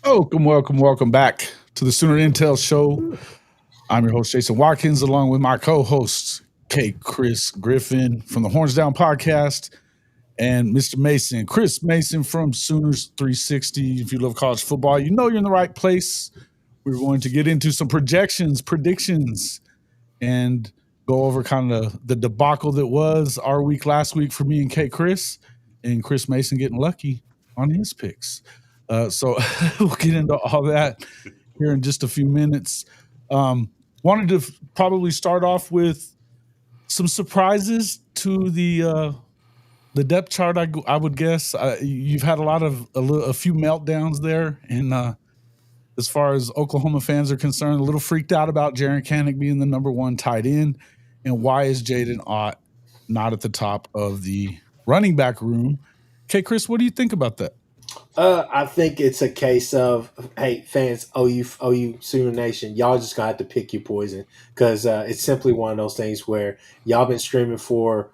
Welcome back to the Sooner Intel Show. I'm your host, Jason Watkins, along with my co-hosts, Kchris Griffin from the Horns Down podcast and Mr. Mason, Chris Mason from Sooners 360. If you love college football, you know you're in the right place. We're going to get into some projections, predictions, and go over kind of the debacle that was our week last week for me and Kchris, and Chris Mason getting lucky on his picks. So we'll get into all that here in just a few minutes. Wanted to probably start off with some surprises to the depth chart. I would guess you've had a few meltdowns there, and as far as Oklahoma fans are concerned, a little freaked out about Jaren Kanak being the number one tight end, and why is Jaydn Ott not at the top of the running back room? Okay, Chris, what do you think about that? I think it's a case of, hey, fans, OU Sooner Nation, y'all just gonna have to pick your poison, because it's simply one of those things where y'all been screaming for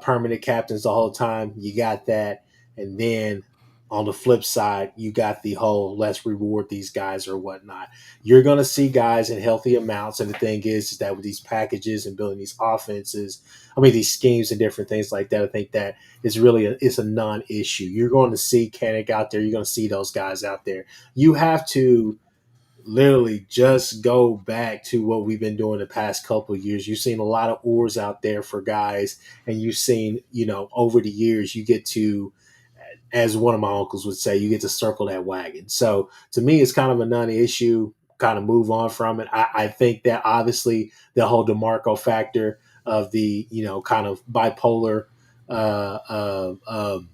permanent captains the whole time. You got that, and then on the flip side, you got the whole let's reward these guys or whatnot. You're gonna see guys in healthy amounts, and the thing is that with these packages and building these offenses, these schemes and different things like that, I think that it's a non-issue. You're going to see Kanak out there. You're going to see those guys out there. You have to literally just go back to what we've been doing the past couple of years. You've seen a lot of oars out there for guys, and you've seen, over the years, you get to, as one of my uncles would say, you get to circle that wagon. So to me, it's kind of a non-issue, kind of move on from it. I think that obviously the whole DeMarco factor of the, kind of bipolar, the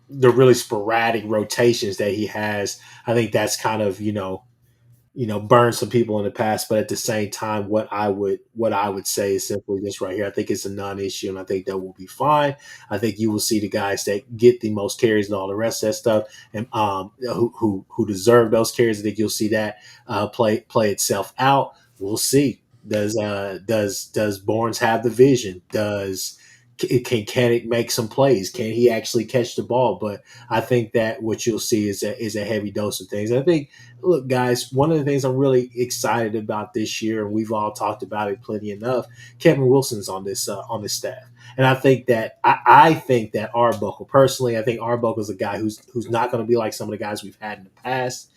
really sporadic rotations that he has, I think that's kind of, burned some people in the past. But at the same time, what I would say is simply this right here. I think it's a non-issue, and I think that will be fine. I think you will see the guys that get the most carries and all the rest of that stuff, and who deserve those carries. I think you'll see that play itself out. We'll see. Does Barnes have the vision? Can Kanak make some plays? Can he actually catch the ball? But I think that what you'll see is a heavy dose of things. I think, look, guys, one of the things I'm really excited about this year, and we've all talked about it plenty enough, Kevin Wilson's on this staff. And I think that I think that Arbuckle, personally, I think Arbuckle is a guy who's not going to be like some of the guys we've had in the past.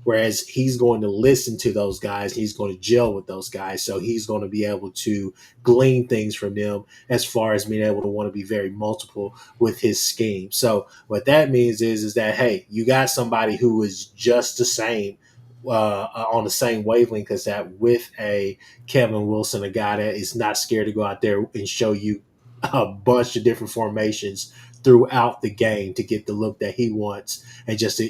Whereas he's going to listen to those guys, he's going to gel with those guys, so he's going to be able to glean things from them as far as being able to want to be very multiple with his scheme. So what that means is that, hey, you got somebody who is just the same, on the same wavelength as that, with a Kevin Wilson, a guy that is not scared to go out there and show you a bunch of different formations throughout the game to get the look that he wants, and just,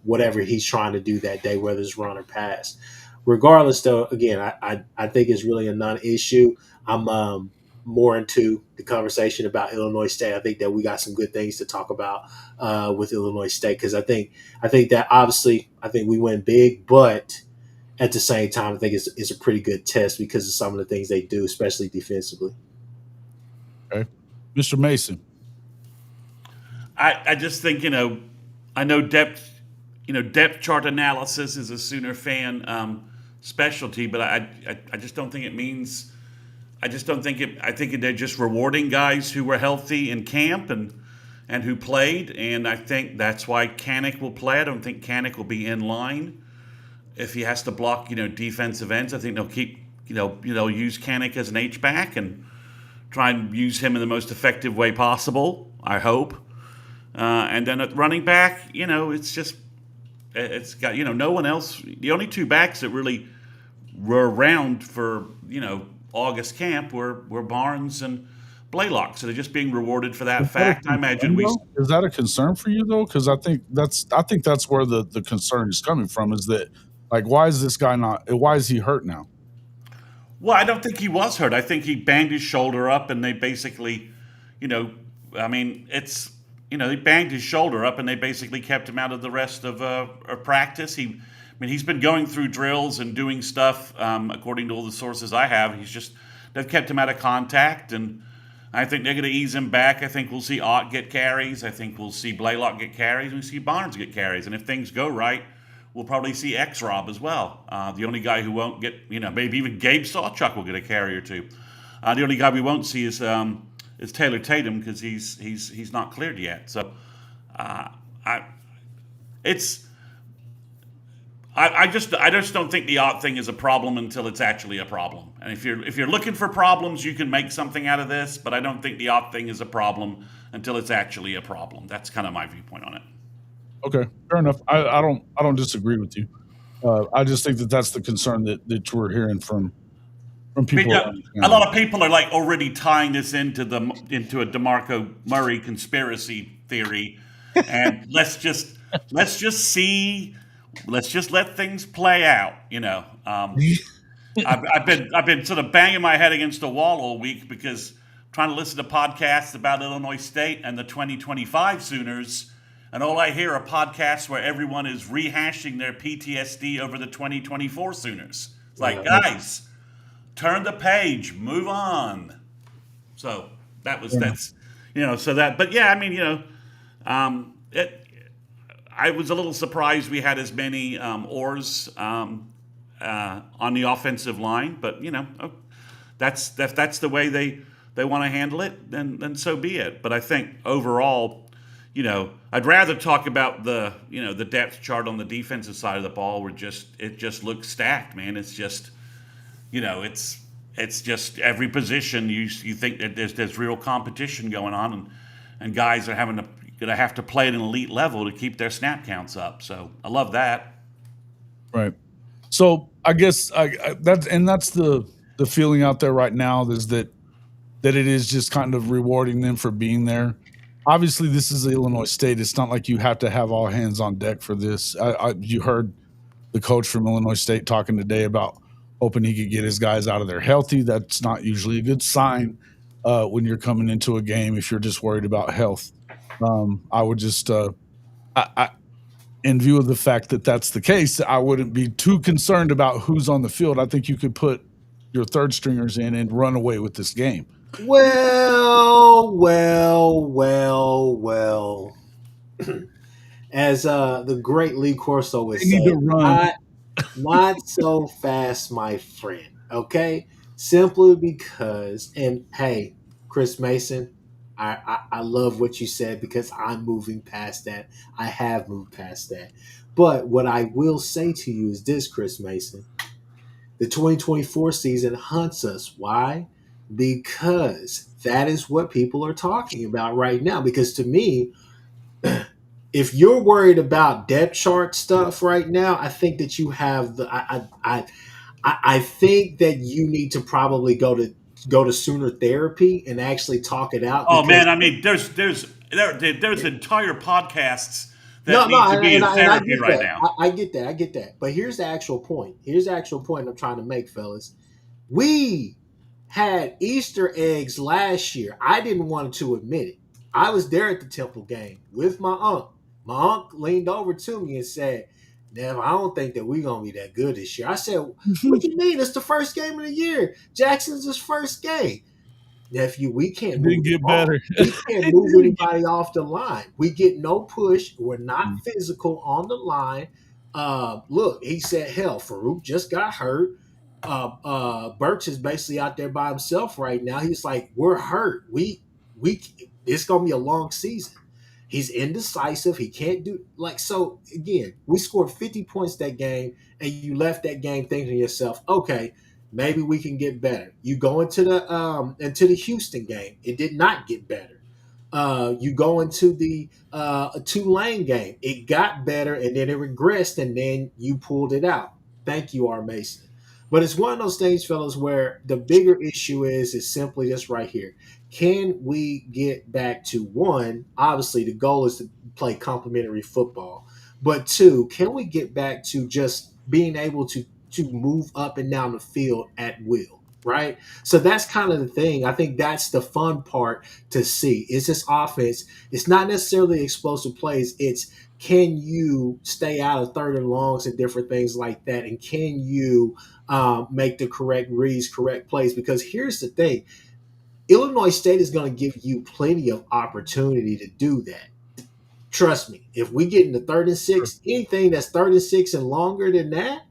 whatever he's trying to do that day, whether it's run or pass. Regardless, though, again, I think it's really a non-issue. I'm more into the conversation about Illinois State. I think that we got some good things to talk about with Illinois State, because I think that obviously I think we win big, but at the same time, I think it's a pretty good test because of some of the things they do, especially defensively. Okay, Mr. Mason. I just think, I know depth chart analysis is a Sooner fan specialty, but I just don't think it means. I just don't think it. I think they're just rewarding guys who were healthy in camp and who played, and I think that's why Kanak will play. I don't think Kanak will be in line if he has to block, defensive ends. I think they'll keep, they'll use Kanak as an H back and try and use him in the most effective way possible, I hope. And then at running back, it's got, no one else. The only two backs that really were around for, August camp were Barnes and Blaylock. So they're just being rewarded for that fact. I imagine Is that a concern for you, though? Because I think that's where the concern is coming from, is that, like, why is he hurt now? Well, I don't think he was hurt. I think he banged his shoulder up, and they basically, they banged his shoulder up, and they basically kept him out of the rest of practice. He's been going through drills and doing stuff, according to all the sources I have. They've kept him out of contact, and I think they're going to ease him back. I think we'll see Ott get carries. I think we'll see Blaylock get carries. And we see Barnes get carries. And if things go right, we'll probably see X-Rob as well. The only guy who won't get, maybe even Gabe Sawchuk will get a carry or two. The only guy we won't see is Taylor Tatum because he's not cleared yet. So I it's I just don't think the Ott thing is a problem until it's actually a problem. And if you're looking for problems, you can make something out of this. But I don't think the Ott thing is a problem until it's actually a problem. That's kind of my viewpoint on it. Okay, fair enough. I don't disagree with you. I just think that's the concern that we're hearing from people. A lot of people are like already tying this into a DeMarco Murray conspiracy theory, and let's just see. Let's just let things play out, I've been sort of banging my head against the wall all week because I'm trying to listen to podcasts about Illinois State and the 2025 Sooners, and all I hear are podcasts where everyone is rehashing their PTSD over the 2024 Sooners. It's like, guys, turn the page, move on. So but yeah, I mean, I was a little surprised we had as many oars on the offensive line, but that's the way they want to handle it. Then so be it. But I think overall, I'd rather talk about the depth chart on the defensive side of the ball where it just looks stacked, man. It's just it's just every position you think that there's real competition going on, and guys are going to have to play at an elite level to keep their snap counts up. So I love that. Right. So I guess that's the feeling out there right now is that it is just kind of rewarding them for being there. Obviously, this is Illinois State. It's not like you have to have all hands on deck for this. You heard the coach from Illinois State talking today about hoping he could get his guys out of there healthy. That's not usually a good sign when you're coming into a game if you're just worried about health. I would just, in view of the fact that that's the case, I wouldn't be too concerned about who's on the field. I think you could put your third stringers in and run away with this game. Well. As the great Lee Corso would say, not so fast, my friend. Okay, simply because, and hey, Chris Mason, I love what you said because I'm moving past that. I have moved past that. But what I will say to you is this, Chris Mason. The 2024 season hunts us. Why? Because that is what people are talking about right now. Because to me, if you're worried about depth chart stuff right now, I think that you have I think that you need to probably go to Sooner therapy and actually talk it out. Oh man, I mean, there's entire podcasts that need to be in therapy right now. I get that. But here's the actual point. I'm trying to make, fellas. We had Easter eggs last year. I didn't want to admit it. I was there at the Temple game with my uncle. My uncle leaned over to me and said, "Nev, I don't think that we're going to be that good this year." I said, "What do you mean? It's the first game of the year. Jackson's his first game." Nephew, we can't move better. We can't move anybody off the line. We get no push. We're not physical on the line. Look, he said, hell, Farouk just got hurt. Birch is basically out there by himself right now. He's like, we're hurt. It's going to be a long season. He's indecisive. He can't do so. Again, we scored 50 points that game, and you left that game thinking to yourself, okay, maybe we can get better. You go into the Houston game, it did not get better. You go into the Tulane game, it got better, and then it regressed, and then you pulled it out. Thank you, R. Mason. But it's one of those things, fellas, where the bigger issue is simply this right here. Can we get back to one? Obviously, the goal is to play complementary football. But two, can we get back to just being able to move up and down the field at will, right? So that's kind of the thing. I think that's the fun part to see. Is this offense, it's not necessarily explosive plays. It's can you stay out of third and longs and different things like that? And can you make the correct reads, correct plays? Because here's the thing. Illinois State is going to give you plenty of opportunity to do that. Trust me, if we get into 3rd and 6, anything that's 3rd and 6 and longer than that,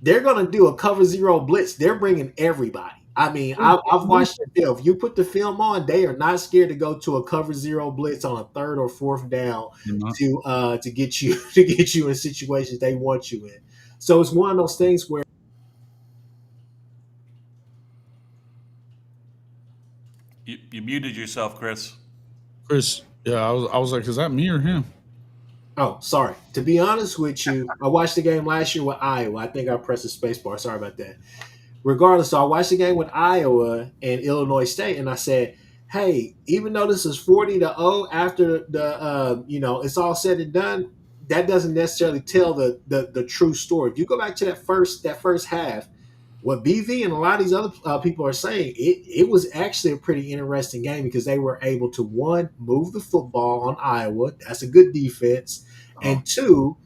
they're going to do a cover 0 blitz. They're bringing everybody. I mean, I've watched the film. If you put the film on, they are not scared to go to a cover 0 blitz on a 3rd or 4th down to get you in situations they want you in. So it's one of those things where You muted yourself, Chris. Chris, yeah, I was like, is that me or him? Oh, sorry. To be honest with you, I watched the game last year with Iowa. I think I pressed the space bar. Sorry about that. Regardless, so I watched the game with Iowa and Illinois State, and I said, hey, even though this is 40-0 after the it's all said and done, that doesn't necessarily tell the true story. If you go back to that first half, what BV and a lot of these other people are saying, it was actually a pretty interesting game because they were able to, one, move the football on Iowa. That's a good defense. And two,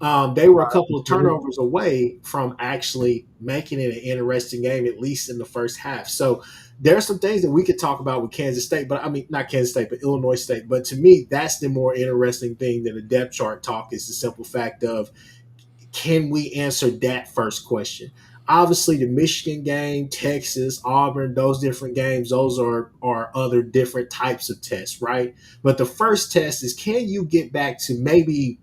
they were a couple of turnovers away from actually making it an interesting game, at least in the first half. So there are some things that we could talk about with Kansas State, but I mean, not Kansas State, but Illinois State. But to me, that's the more interesting thing than the depth chart talk is the simple fact of, can we answer that first question? Obviously, the Michigan game, Texas, Auburn, those different games, those are other different types of tests, right? But the first test is, can you get back to maybe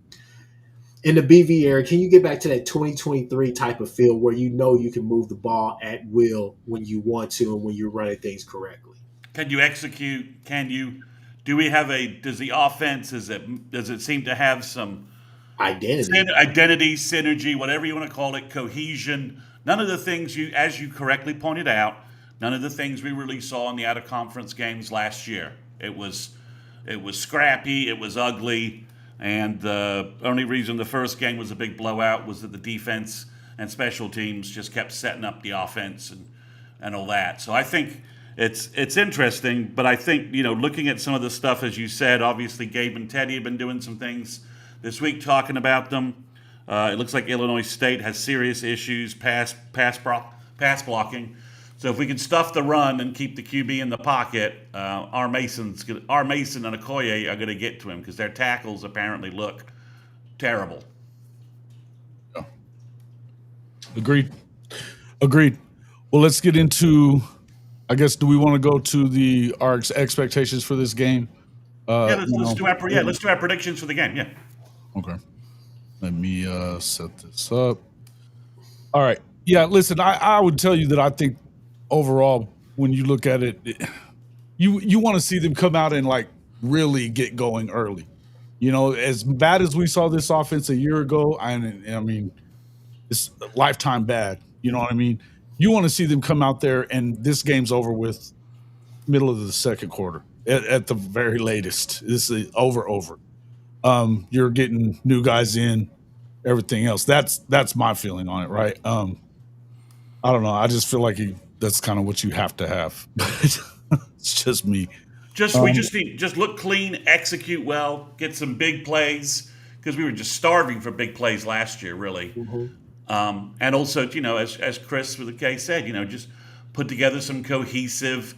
in the BV era, can you get back to that 2023 type of feel where you know you can move the ball at will when you want to and when you're running things correctly? Can you execute? Does the offense, does it seem to have some identity, synergy, whatever you want to call it, cohesion? None of the things as you correctly pointed out, none of the things we really saw in the out of conference games last year. It was scrappy, it was ugly, and the only reason the first game was a big blowout was that the defense and special teams just kept setting up the offense and all that. So I think it's interesting, but I think, looking at some of the stuff, as you said, obviously Gabe and Teddy have been doing some things this week talking about them. It looks like Illinois State has serious issues pass blocking. So if we can stuff the run and keep the QB in the pocket, our Mason and Okoye are going to get to him because their tackles apparently look terrible. Yeah. Agreed. Well, let's get into, I guess, do we want to go to our expectations for this game? Let's do our predictions for the game. Yeah. Okay. Let me set this up. All right. Yeah, listen, I would tell you that I think overall, when you look at it, you want to see them come out and like really get going early. As bad as we saw this offense a year ago, I mean, it's lifetime bad. You know what I mean? You want to see them come out there and this game's over with middle of the second quarter at the very latest. This is over. You're getting new guys in, everything else. That's my feeling on it, right? I don't know. I just feel like that's kind of what you have to have. It's just me. We just look clean, execute well, get some big plays, because we were just starving for big plays last year, really. Mm-hmm. And also, as Chris with the K said, just put together some cohesive,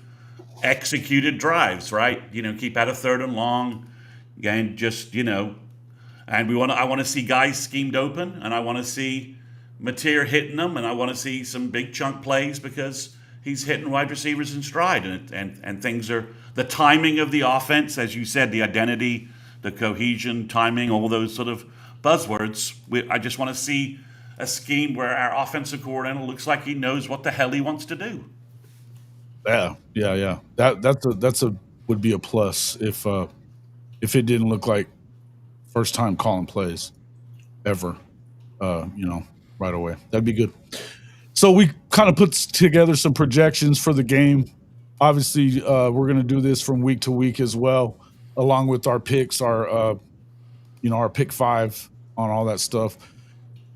executed drives, right? Keep out of 3rd and long, and just and I want to see guys schemed open, and I want to see Mateer hitting them, and I want to see some big chunk plays because he's hitting wide receivers in stride, and things are the timing of the offense, as you said, the identity, the cohesion, timing, all those sort of buzzwords. I just want to see a scheme where our offensive coordinator looks like he knows what the hell he wants to do. Yeah. That's would be a plus if it didn't look like first time calling plays ever, right away. That'd be good. So we kind of put together some projections for the game. Obviously, we're going to do this from week to week as well, along with our picks, our pick 5 on all that stuff.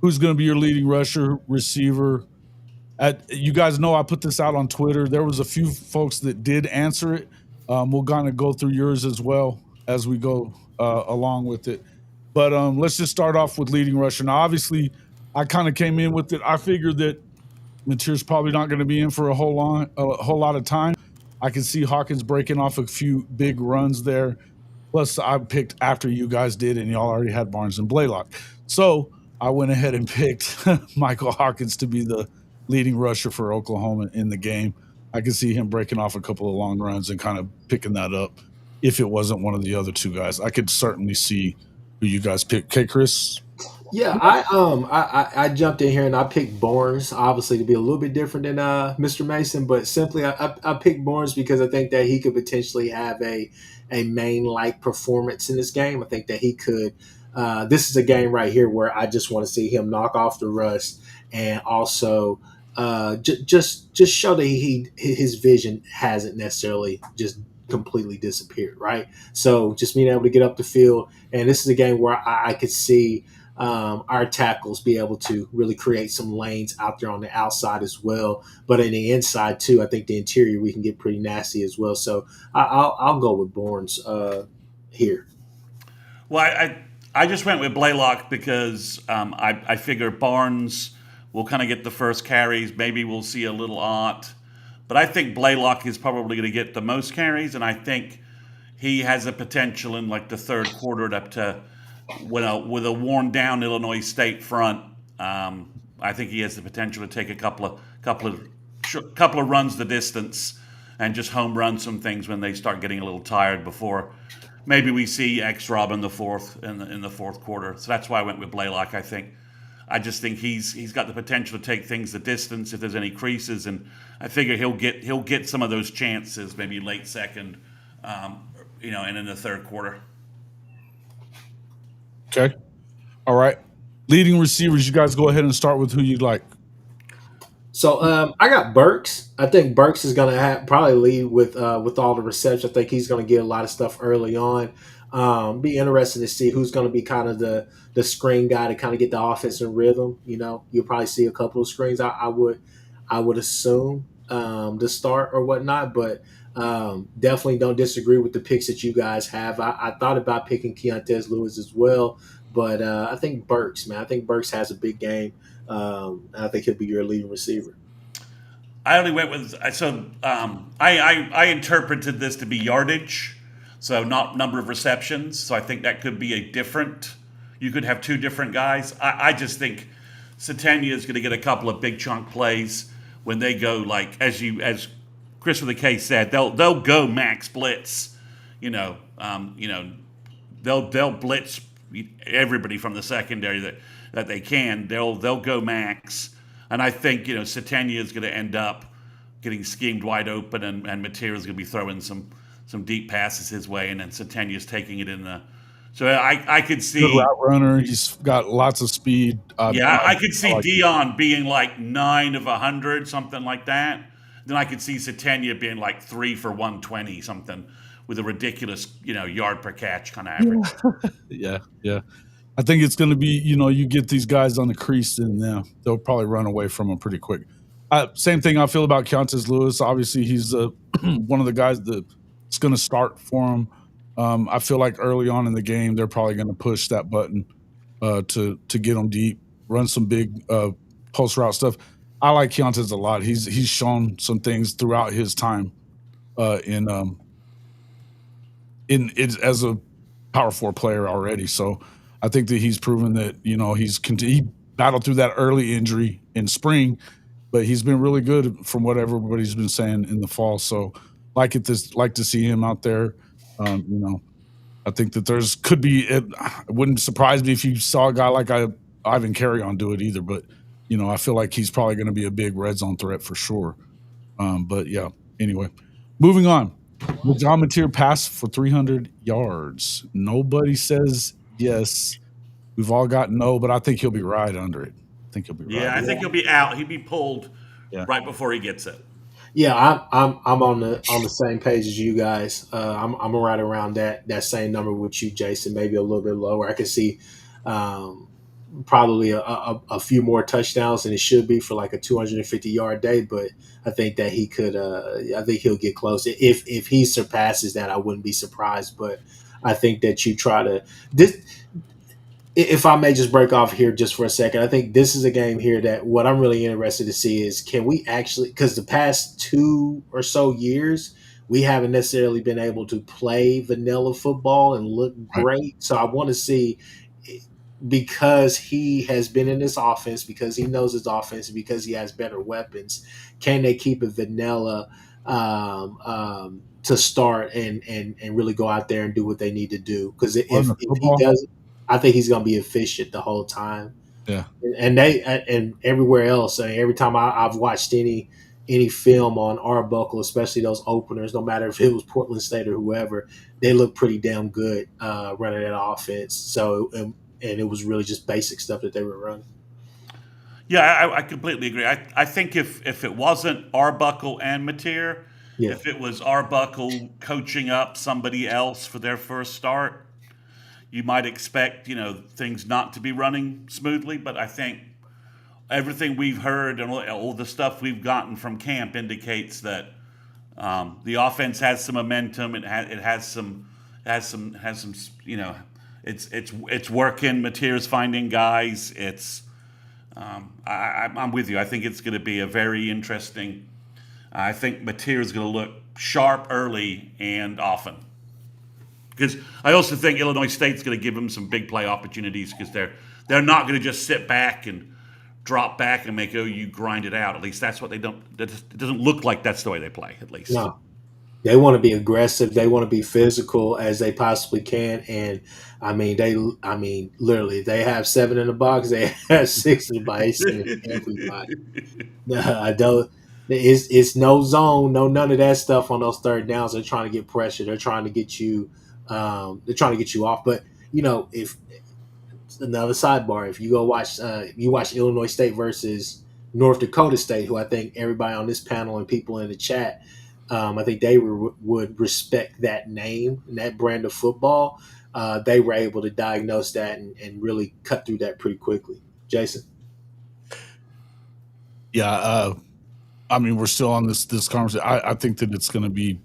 Who's going to be your leading rusher, receiver? You guys know I put this out on Twitter. There was a few folks that did answer it. We'll kind of go through yours as well as we go along with it. But let's just start off with leading rusher. Now, obviously, I kind of came in with it. I figured that Mateer's probably not going to be in for a whole lot of time. I can see Hawkins breaking off a few big runs there. Plus, I picked after you guys did, and y'all already had Barnes and Blaylock. So I went ahead and picked Michael Hawkins to be the leading rusher for Oklahoma in the game. I could see him breaking off a couple of long runs and kind of picking that up if it wasn't one of the other two guys. I could certainly see who you guys picked. Okay, Chris? Yeah, I jumped in here and I picked Barnes, obviously to be a little bit different than Mr. Mason, but simply I picked Barnes because I think that he could potentially have a main like performance in this game. I think that he could. This is a game right here where I just want to see him knock off the rust and also just show that his vision hasn't necessarily just completely disappeared, right? So just being able to get up the field, and this is a game where I could see our tackles be able to really create some lanes out there on the outside as well. But in the inside too, I think the interior we can get pretty nasty as well. So I'll go with Barnes here. Well, I just went with Blaylock because I figure Barnes will kind of get the first carries. Maybe we'll see a little Ott. But I think Blaylock is probably going to get the most carries, and I think he has a potential in like the third quarter to with a worn down Illinois State front. I think he has the potential to take a couple of runs the distance and just home run some things when they start getting a little tired before maybe we see X Rob in the fourth quarter. So that's why I went with Blaylock. I just think he's got the potential to take things the distance if there's any creases, and I figure he'll get some of those chances maybe late second, and in the third quarter. Okay. All right. Leading receivers, you guys go ahead and start with who you'd like. So I got Burks. I think Burks is going to probably lead with all the reception. I think he's going to get a lot of stuff early on. Be interesting to see who's going to be kind of the screen guy to kind of get the offense in rhythm. You'll probably see a couple of screens. I would assume to start or whatnot, but definitely don't disagree with the picks that you guys have. I thought about picking Keontez Lewis as well, but I think Burks, man. I think Burks has a big game. I think he'll be your leading receiver. I only went with I interpreted this to be yardage, so not number of receptions. So I think that could be a different. You could have two different guys. I just think Satania is going to get a couple of big chunk plays when they go like as Chris with the K said, they'll go max blitz. They'll blitz everybody from the secondary that they can. They'll go max, and I think Satania is going to end up getting schemed wide open, and Material's going to be throwing some deep passes his way, and then Satania's taking it in the. So I could see good route runner. He's got lots of speed. I could see Dion being like 9 of 100, something like that. Then I could see Satania being like 3 for 120, something with a ridiculous yard per catch kind of average. Yeah. I think it's going to be, you get these guys on the crease and they'll probably run away from them pretty quick. Same thing I feel about Keontez Lewis. Obviously, he's one of the guys that's going to start for him. I feel like early on in the game, they're probably going to push that button to get them deep, run some big post route stuff. I like Keontez a lot. He's shown some things throughout his time in as a Power 4 player already. So I think that he's proven that he battled through that early injury in spring, but he's been really good from what everybody's been saying in the fall. So like to see him out there. I think that could be. It wouldn't surprise me if you saw a guy like Ivan Carrion do it either. But I feel like he's probably going to be a big red zone threat for sure. But yeah. Anyway, moving on. Will John Mateer pass for 300 yards? Nobody says yes. We've all got no, but I think he'll be right under it. I think he'll be right. Yeah, I think he'll be out. He'll be pulled right before he gets it. Yeah, I'm on the same page as you guys. I'm right around that same number with you, Jason. Maybe a little bit lower. I can see probably a few more touchdowns than it should be for like a 250-yard day. But I think that he could. I think he'll get close. If he surpasses that, I wouldn't be surprised. But I think that you try to this. If I may just break off here just for a second, I think this is a game here that what I'm really interested to see is can we actually, because the past 2 or so years, we haven't necessarily been able to play vanilla football and look Right. great. So I want to see, because he has been in this offense, because he knows his offense, and because he has better weapons, can they keep it vanilla to start and really go out there and do what they need to do? Because On the if he football. does, I think he's going to be efficient the whole time. Yeah. And everywhere else. I mean, every time I've watched any film on Arbuckle, especially those openers, no matter if it was Portland State or whoever, they look pretty damn good running that offense. So and it was really just basic stuff that they were running. Yeah, I completely agree. I think if it wasn't Arbuckle and Mateer, Yeah. if it was Arbuckle coaching up somebody else for their first start, you might expect things not to be running smoothly. But I think everything we've heard and all the stuff we've gotten from camp indicates that the offense has some momentum. It has some. It's working. Mateer's finding guys. I'm with you. I think it's going to be a very interesting. I think Mateer's going to look sharp early and often. Because I also think Illinois State's going to give them some big play opportunities, because they're not going to just sit back and drop back and make OU grind it out. At least that's what they don't. It doesn't look like that's the way they play. At least No, they want to be aggressive. They want to be physical as they possibly can. And literally, they have 7 in the box. They have 6 in the box. They send it to everybody. I don't. It's no zone, none of that stuff on those third downs. They're trying to get pressure. They're trying to get you. They're trying to get you off. But if another sidebar, if you go watch, you watch Illinois State versus North Dakota State, who I think everybody on this panel and people in the chat, I think they would respect that name and that brand of football. They were able to diagnose that and really cut through that pretty quickly. Jason. Yeah. We're still on this conversation. I think that it's going to be,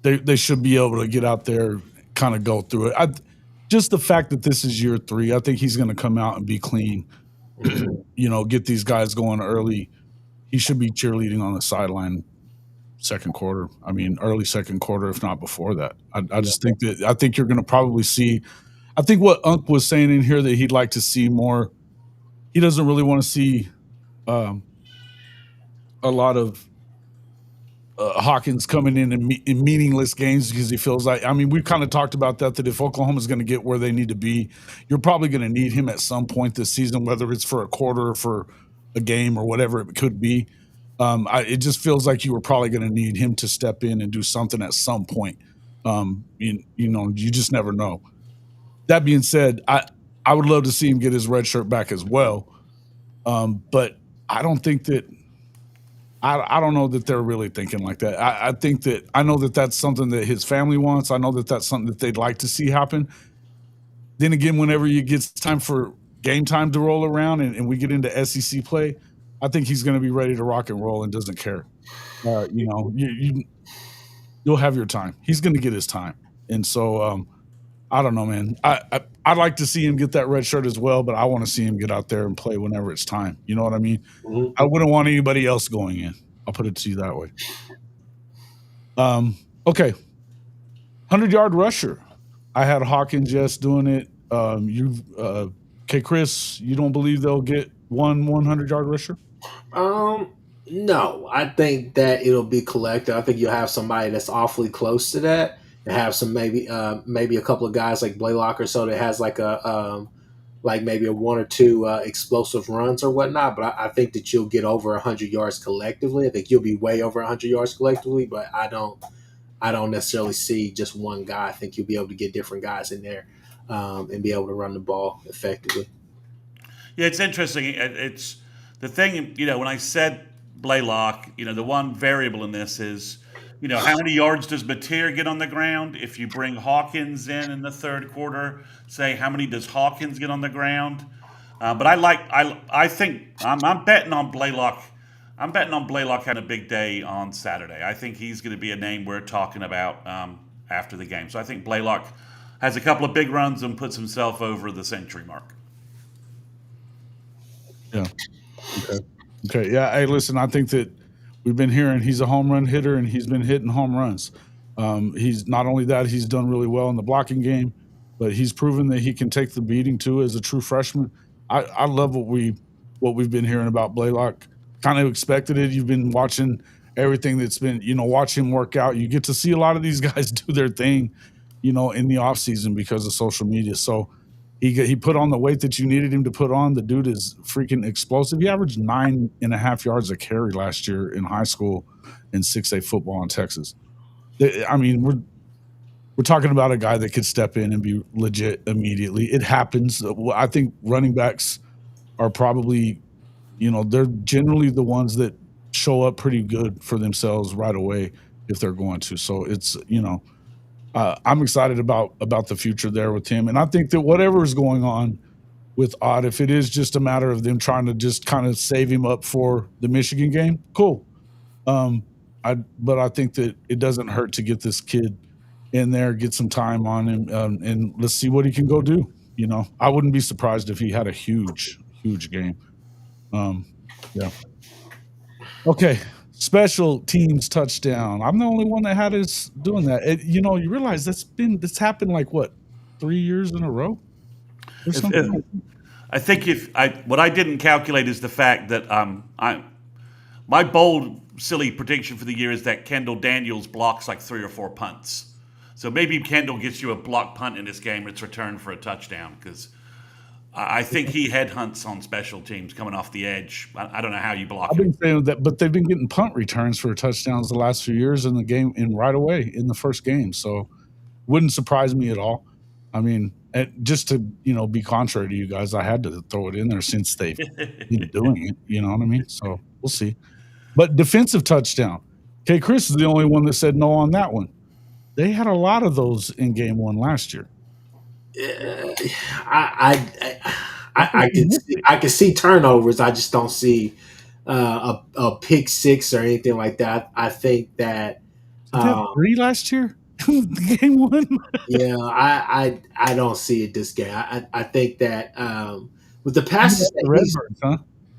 they should be able to get out there, kind of go through it. Just the fact that this is year 3, I think he's going to come out and be clean. Get these guys going early. He should be cheerleading on the sideline second quarter. Early second quarter, if not before that. I just think that you're going to probably see. I think what Unc was saying in here, that he'd like to see more. He doesn't really want to see a lot of Hawkins coming in meaningless games, because he feels like, we've kind of talked about that if Oklahoma's going to get where they need to be, you're probably going to need him at some point this season, whether it's for a quarter or for a game or whatever it could be. It just feels like you were probably going to need him to step in and do something at some point. You just never know. That being said, I would love to see him get his red shirt back as well. But I don't think that, I don't know that they're really thinking like that. I think that, I know that that's something that his family wants. I know that that's something that they'd like to see happen. Then again, whenever you get time for game time to roll around and we get into SEC play, I think he's going to be ready to rock and roll and doesn't care. You'll have your time. He's going to get his time. And so I don't know, man. I'd like to see him get that red shirt as well, but I want to see him get out there and play whenever it's time. You know what I mean? Mm-hmm. I wouldn't want anybody else going in. I'll put it to you that way. Okay. 100-yard rusher. I had Hawkins just doing it. Kchris, you don't believe they'll get one 100-yard rusher? No, I think that it'll be collective. I think you'll have somebody that's awfully close to that, and have some maybe a couple of guys like Blaylock or so that has like maybe a 1 or 2 explosive runs or whatnot. But I think that you'll get over 100 yards collectively. I think you'll be way over 100 yards collectively, but I don't necessarily see just one guy. I think you'll be able to get different guys in there and be able to run the ball effectively. Yeah, it's interesting. It's the thing, when I said Blaylock, the one variable in this is, how many yards does Mateer get on the ground? If you bring Hawkins in the third quarter, say, how many does Hawkins get on the ground? But I think I'm betting on Blaylock. I'm betting on Blaylock having a big day on Saturday. I think he's going to be a name we're talking about after the game. So I think Blaylock has a couple of big runs and puts himself over the century mark. Yeah. Okay. Yeah. Hey, listen, I think that we've been hearing he's a home run hitter and he's been hitting home runs. He's not only that, he's done really well in the blocking game, but he's proven that he can take the beating too as a true freshman. I love what we've been hearing about Blaylock. Kind of expected it. You've been watching everything that's been, watch him work out. You get to see a lot of these guys do their thing, in the off season because of social media. So he put on the weight that you needed him to put on. The dude is freaking explosive. He averaged 9.5 yards a carry last year in high school in 6A football in Texas. I mean, we're talking about a guy that could step in and be legit immediately. It happens. I think running backs are probably, they're generally the ones that show up pretty good for themselves right away if they're going to. So it's, I'm excited about the future there with him. And I think that whatever is going on with Ott, if it is just a matter of them trying to just kind of save him up for the Michigan game, cool. But I think that it doesn't hurt to get this kid in there, get some time on him, and let's see what he can go do. I wouldn't be surprised if he had a huge game. Yeah. Okay. Special teams touchdown. I'm the only one that had us doing that. You realize that's happened like what, 3 years in a row or something? I think what I didn't calculate is the fact that my bold silly prediction for the year is that Kendall Daniels blocks like 3 or 4 punts. So maybe Kendall gets you a block punt in this game. It's returned for a touchdown because I think he headhunts on special teams coming off the edge. I don't know how you block I've been him. saying that, but they've been getting punt returns for touchdowns the last few years in the game and right away in the first game. So wouldn't surprise me at all. I mean, just to, be contrary to you guys, I had to throw it in there since they've been doing it. You know what I mean? So we'll see. But defensive touchdown. Kchris is the only one that said no on that one. They had a lot of those in game one last year. I can see turnovers. I just don't see a pick six or anything like that. I think that Did they have 3 last year? Game one. Yeah, I don't see it this game. I think that with the passes the that Redbirds,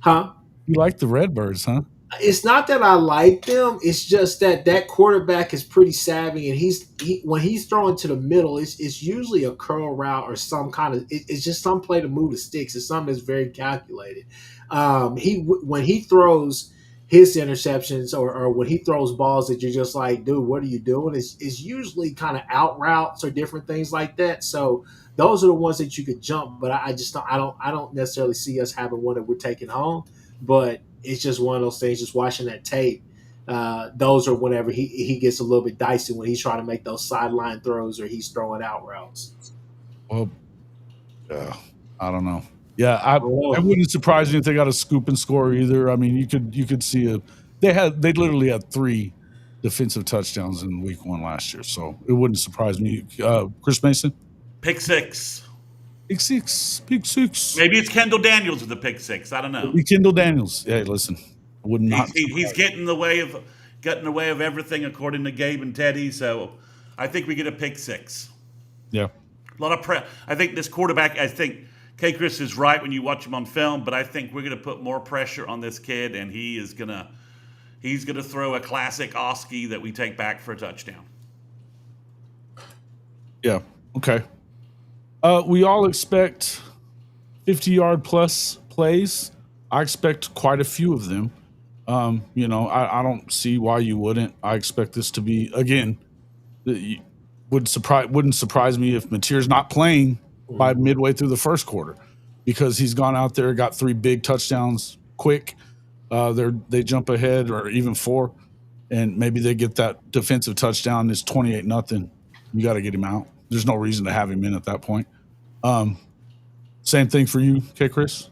huh? You like the Redbirds, huh? It's not that I like them. It's just that quarterback is pretty savvy, and when he's throwing to the middle, it's usually a curl route or some kind of. It's just some play to move the sticks. It's something that's very calculated. When he throws his interceptions or when he throws balls that you're just like, dude, what are you doing? It's usually kind of out routes or different things like that. So those are the ones that you could jump, but I just I don't necessarily see us having one that we're taking home. But it's just one of those things. Just watching that tape, those are whenever he gets a little bit dicey when he's trying to make those sideline throws or he's throwing out routes. Well, I don't know. Yeah, it wouldn't surprise me if they got a scoop and score either. I mean, you could see they literally had 3 defensive touchdowns in week 1 last year, so it wouldn't surprise me. Chris Mason, Pick six. Pick six. Maybe it's Kendall Daniels with the pick six. I don't know. Kendall Daniels. Hey, listen, I would not. He's getting in the way of everything according to Gabe and Teddy. So I think we get a pick six. Yeah. A lot of I think this quarterback. I think Kchris is right when you watch him on film, but I think we're going to put more pressure on this kid, and he's gonna throw a classic Oski that we take back for a touchdown. Yeah. Okay. We all expect 50-yard plus plays. I expect quite a few of them. I don't see why you wouldn't. I expect this to be, again, wouldn't surprise me if Mateer's not playing by midway through the first quarter because he's gone out there, got 3 big touchdowns quick. They jump ahead or even 4, and maybe they get that defensive touchdown. It's 28-0. You got to get him out. There's no reason to have him in at that point. Same thing for you, Kchris?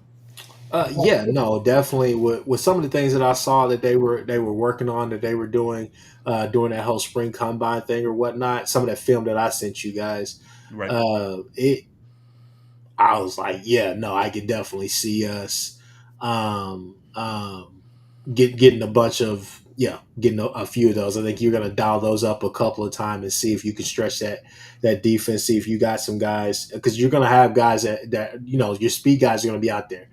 Yeah, no, definitely. With some of the things that I saw that they were working on, that they were doing during that whole spring combine thing or whatnot, some of that film that I sent you guys, right. I was like, yeah, no, I could definitely see us getting a bunch of getting a few of those. I think you're going to dial those up a couple of times and see if you can stretch that defense. See if you got some guys, because you're going to have guys that your speed guys are going to be out there.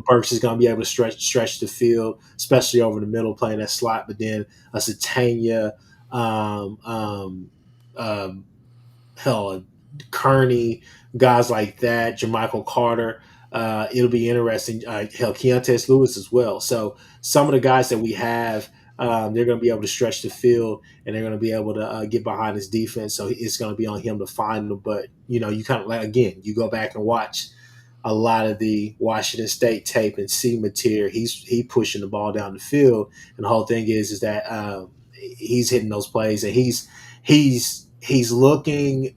Burks is going to be able to stretch the field, especially over the middle, playing that slot. But then a Satania, um, um, um, hell, Kearney, guys like that, Jermichael Carter. It'll be interesting. Hell, Keontae Lewis as well. So some of the guys that we have, they're going to be able to stretch the field and they're going to be able to get behind his defense. So it's going to be on him to find them. But you kind of again, you go back and watch a lot of the Washington State tape and see Mateer. He pushing the ball down the field, and the whole thing is that he's hitting those plays and he's looking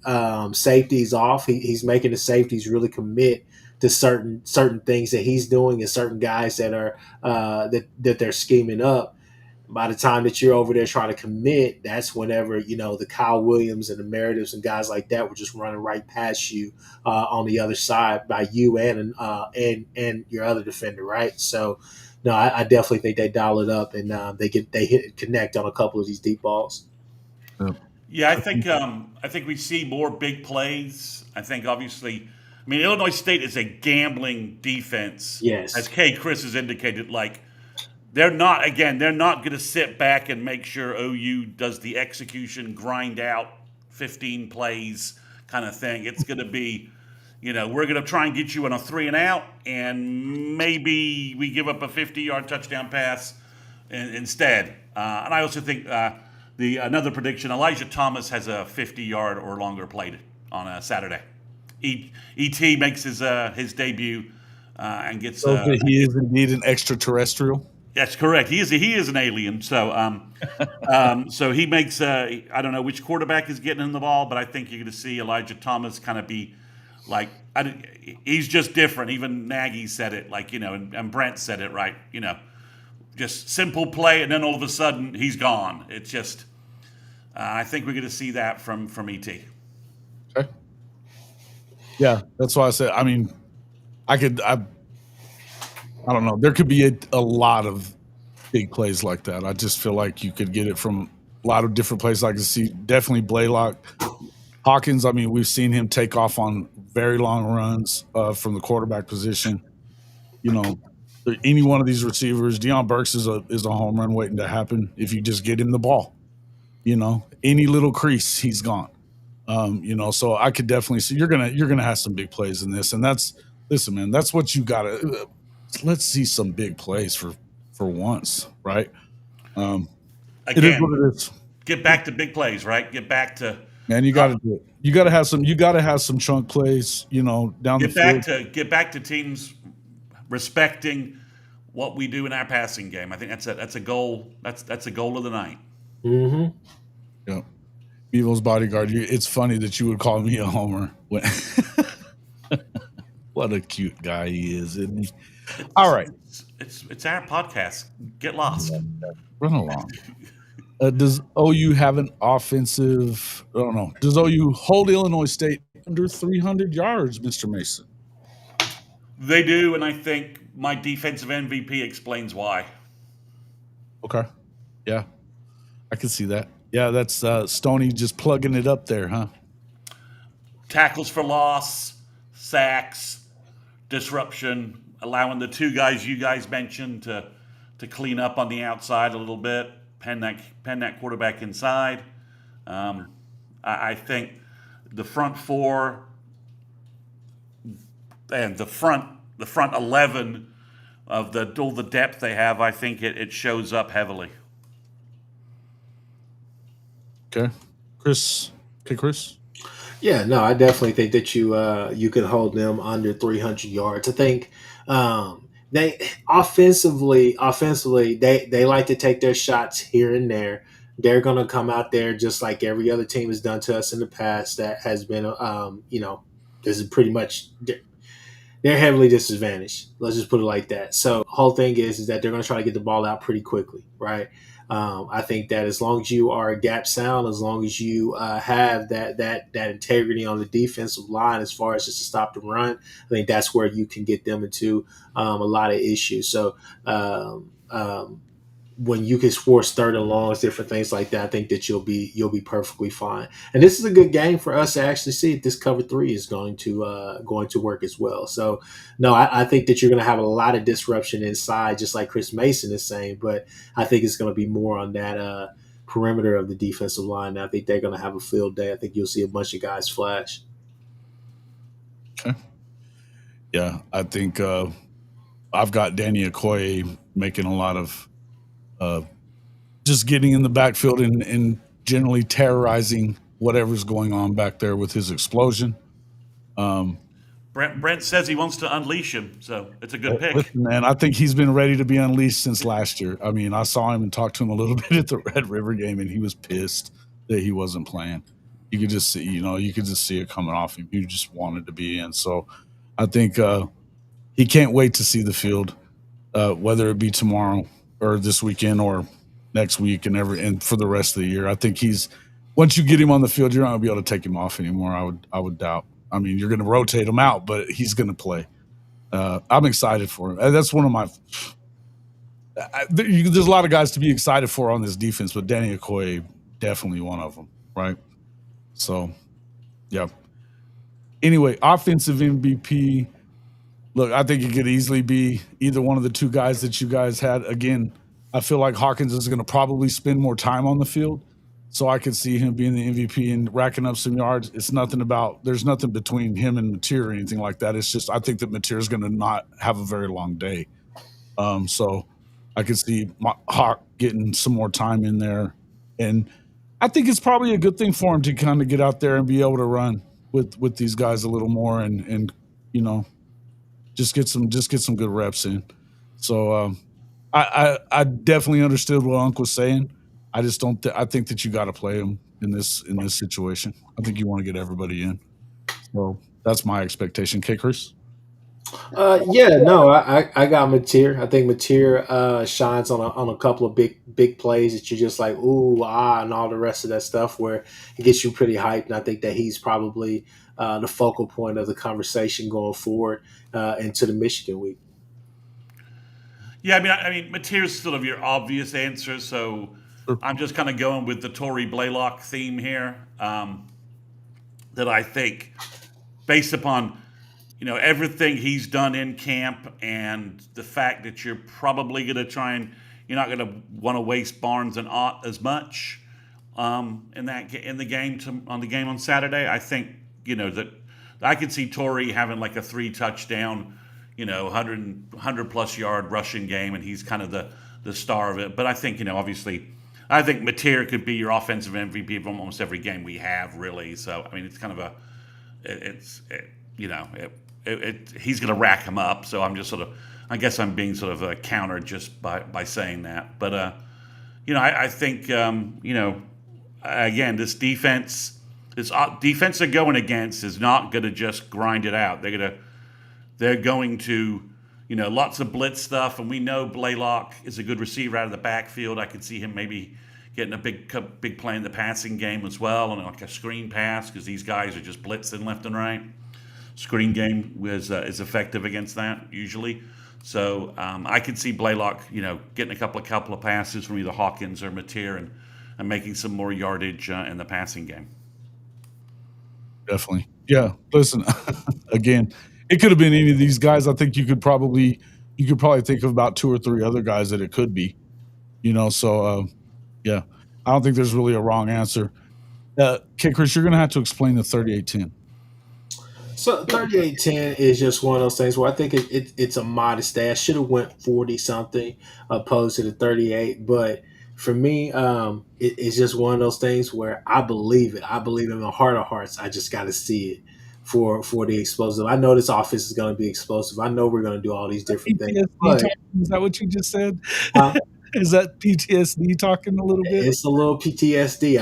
safeties off. He's making the safeties really commit to certain things that he's doing and certain guys that are that they're scheming up. By the time that you're over there trying to commit, that's whenever the Kyle Williams and the Merediths and guys like that were just running right past you on the other side by you and your other defender, right? So, no, I definitely think they dial it up and they hit connect on a couple of these deep balls. Yeah, I think we see more big plays. I think obviously, I mean, Illinois State is a gambling defense, Yes. as Kchris has indicated. Like they're not going to sit back and make sure OU does the execution, grind out 15 plays kind of thing. It's going to be, we're going to try and get you on a 3 and out, and maybe we give up a 50-yard touchdown pass instead. And I also think another prediction: Elijah Thomas has a 50-yard or longer play on a Saturday. ET makes his debut and gets. So he is indeed an extraterrestrial. That's correct. He is an alien. So so he makes. I don't know which quarterback is getting him the ball, but I think you're going to see Elijah Thomas kind of be like. He's just different. Even Nagy said it, and Brent said it, right? Just simple play, and then all of a sudden he's gone. It's just. I think we're going to see that from ET. Okay. Yeah, that's why I said. I mean, I don't know. There could be a lot of big plays like that. I just feel like you could get it from a lot of different places. I can see definitely Blaylock. Hawkins, I mean, we've seen him take off on very long runs from the quarterback position. Any one of these receivers, Deion Burks is a home run waiting to happen if you just get him the ball. Any little crease, he's gone. So I could definitely see you're gonna have some big plays in this, and listen, man, that's what you gotta. Let's see some big plays for once, right? Again, it is what it is. Get back to big plays, right? Get back to man. You got to do it. You got to have some chunk plays. Down the field. Get back to teams respecting what we do in our passing game. I think that's a goal. That's a goal of the night. Mm-hmm. Yeah. Bevo's bodyguard. It's funny that you would call me a homer. What a cute guy he is, isn't he? All right. It's our podcast. Get lost. Run along. Does OU have an offensive? I don't know. Does OU hold Illinois State under 300 yards, Mr. Mason? They do, and I think my defensive MVP explains why. Okay. Yeah. I can see that. Yeah, that's Stoney just plugging it up there, huh? Tackles for loss, sacks, disruption, allowing the two guys you guys mentioned to clean up on the outside a little bit, pen that quarterback inside. I think the front four and the front 11 of all the depth they have, I think it shows up heavily. Okay, Chris. Yeah, no, I definitely think that you can hold them under 300 yards. I think they offensively they like to take their shots here and there. They're going to come out there just like every other team has done to us in the past. That has been this is pretty much they're heavily disadvantaged. Let's just put it like that. So the whole thing is that they're going to try to get the ball out pretty quickly, right? I think that as long as you are gap sound, as long as you have that integrity on the defensive line, as far as just to stop the run, I think that's where you can get them into a lot of issues. So when you can force third and longs, different things like that, I think that you'll be perfectly fine. And this is a good game for us to actually see if this cover 3 is going to work as well. So no, I think that you're going to have a lot of disruption inside, just like Chris Mason is saying. But I think it's going to be more on that perimeter of the defensive line. And I think they're going to have a field day. I think you'll see a bunch of guys flash. Okay. Yeah, I think I've got Danny Okoye making a lot of just getting in the backfield and generally terrorizing whatever's going on back there with his explosion. Brent says he wants to unleash him, so it's a good pick. Listen, man, I think he's been ready to be unleashed since last year. I mean, I saw him and talked to him a little bit at the Red River game, and he was pissed that he wasn't playing. You could just see, it coming off him. He just wanted to be in. So I think he can't wait to see the field, whether it be tomorrow or this weekend or next week and for the rest of the year. I think once you get him on the field, you're not gonna be able to take him off anymore. I would doubt. I mean, you're going to rotate him out, but he's going to play. I'm excited for him. That's one of my. There's a lot of guys to be excited for on this defense, but Danny Okoye definitely one of them, right? So, yeah. Anyway, offensive MVP. Look, I think it could easily be either one of the two guys that you guys had. Again, I feel like Hawkins is going to probably spend more time on the field. So I could see him being the MVP and racking up some yards. There's nothing between him and Mateer or anything like that. It's just I think that Mateer is going to not have a very long day. So I could see Hawk getting some more time in there. And I think it's probably a good thing for him to kind of get out there and be able to run with these guys a little more and just get some good reps in. So I definitely understood what Unc was saying. I just don't. I think that you got to play him in this situation. I think you want to get everybody in. So that's my expectation. Kchris? I got Mateer. I think Mateer shines on a couple of big plays that you're just like ooh and all the rest of that stuff where it gets you pretty hyped. And I think that he's probably the focal point of the conversation going forward into the Michigan week. Yeah, I mean, Mateer's sort of your obvious answer, so. I'm just kind of going with the Tory Blaylock theme here. That I think, based upon everything he's done in camp and the fact that you're probably going to you're not going to want to waste Barnes and Ott as much on the game on Saturday. I think that I could see Tory having like a 3 touchdown, 100 plus yard rushing game, and he's kind of the star of it. But I think obviously. I think Mateer could be your offensive MVP of almost every game we have, really. So, I mean, it's kind of he's going to rack him up. So I'm just I guess I'm being sort of a counter just by saying that. But, I think, again, this defense they're going against is not going to just grind it out. They're going to lots of blitz stuff, and we know Blaylock is a good receiver out of the backfield. I could see him maybe getting a big play in the passing game as well, and like a screen pass because these guys are just blitzing left and right. Screen game is effective against that usually. So I could see Blaylock, getting a couple of passes from either Hawkins or Mateer and making some more yardage in the passing game. Definitely, yeah. Listen, again. It could have been any of these guys. I think you could probably think of about 2 or 3 other guys that it could be, So, yeah, I don't think there's really a wrong answer. Kchris, you're going to have to explain the 38-10. So 38-10 is just one of those things where I think it's a modest day. I should have went 40 something opposed to the 38, but for me, it's just one of those things where I believe it. I believe in my heart of hearts. I just got to see it. For the explosive. I know this offense is going to be explosive. I know we're going to do all these different things. Is that what you just said? Is that PTSD talking a little bit? It's a little PTSD.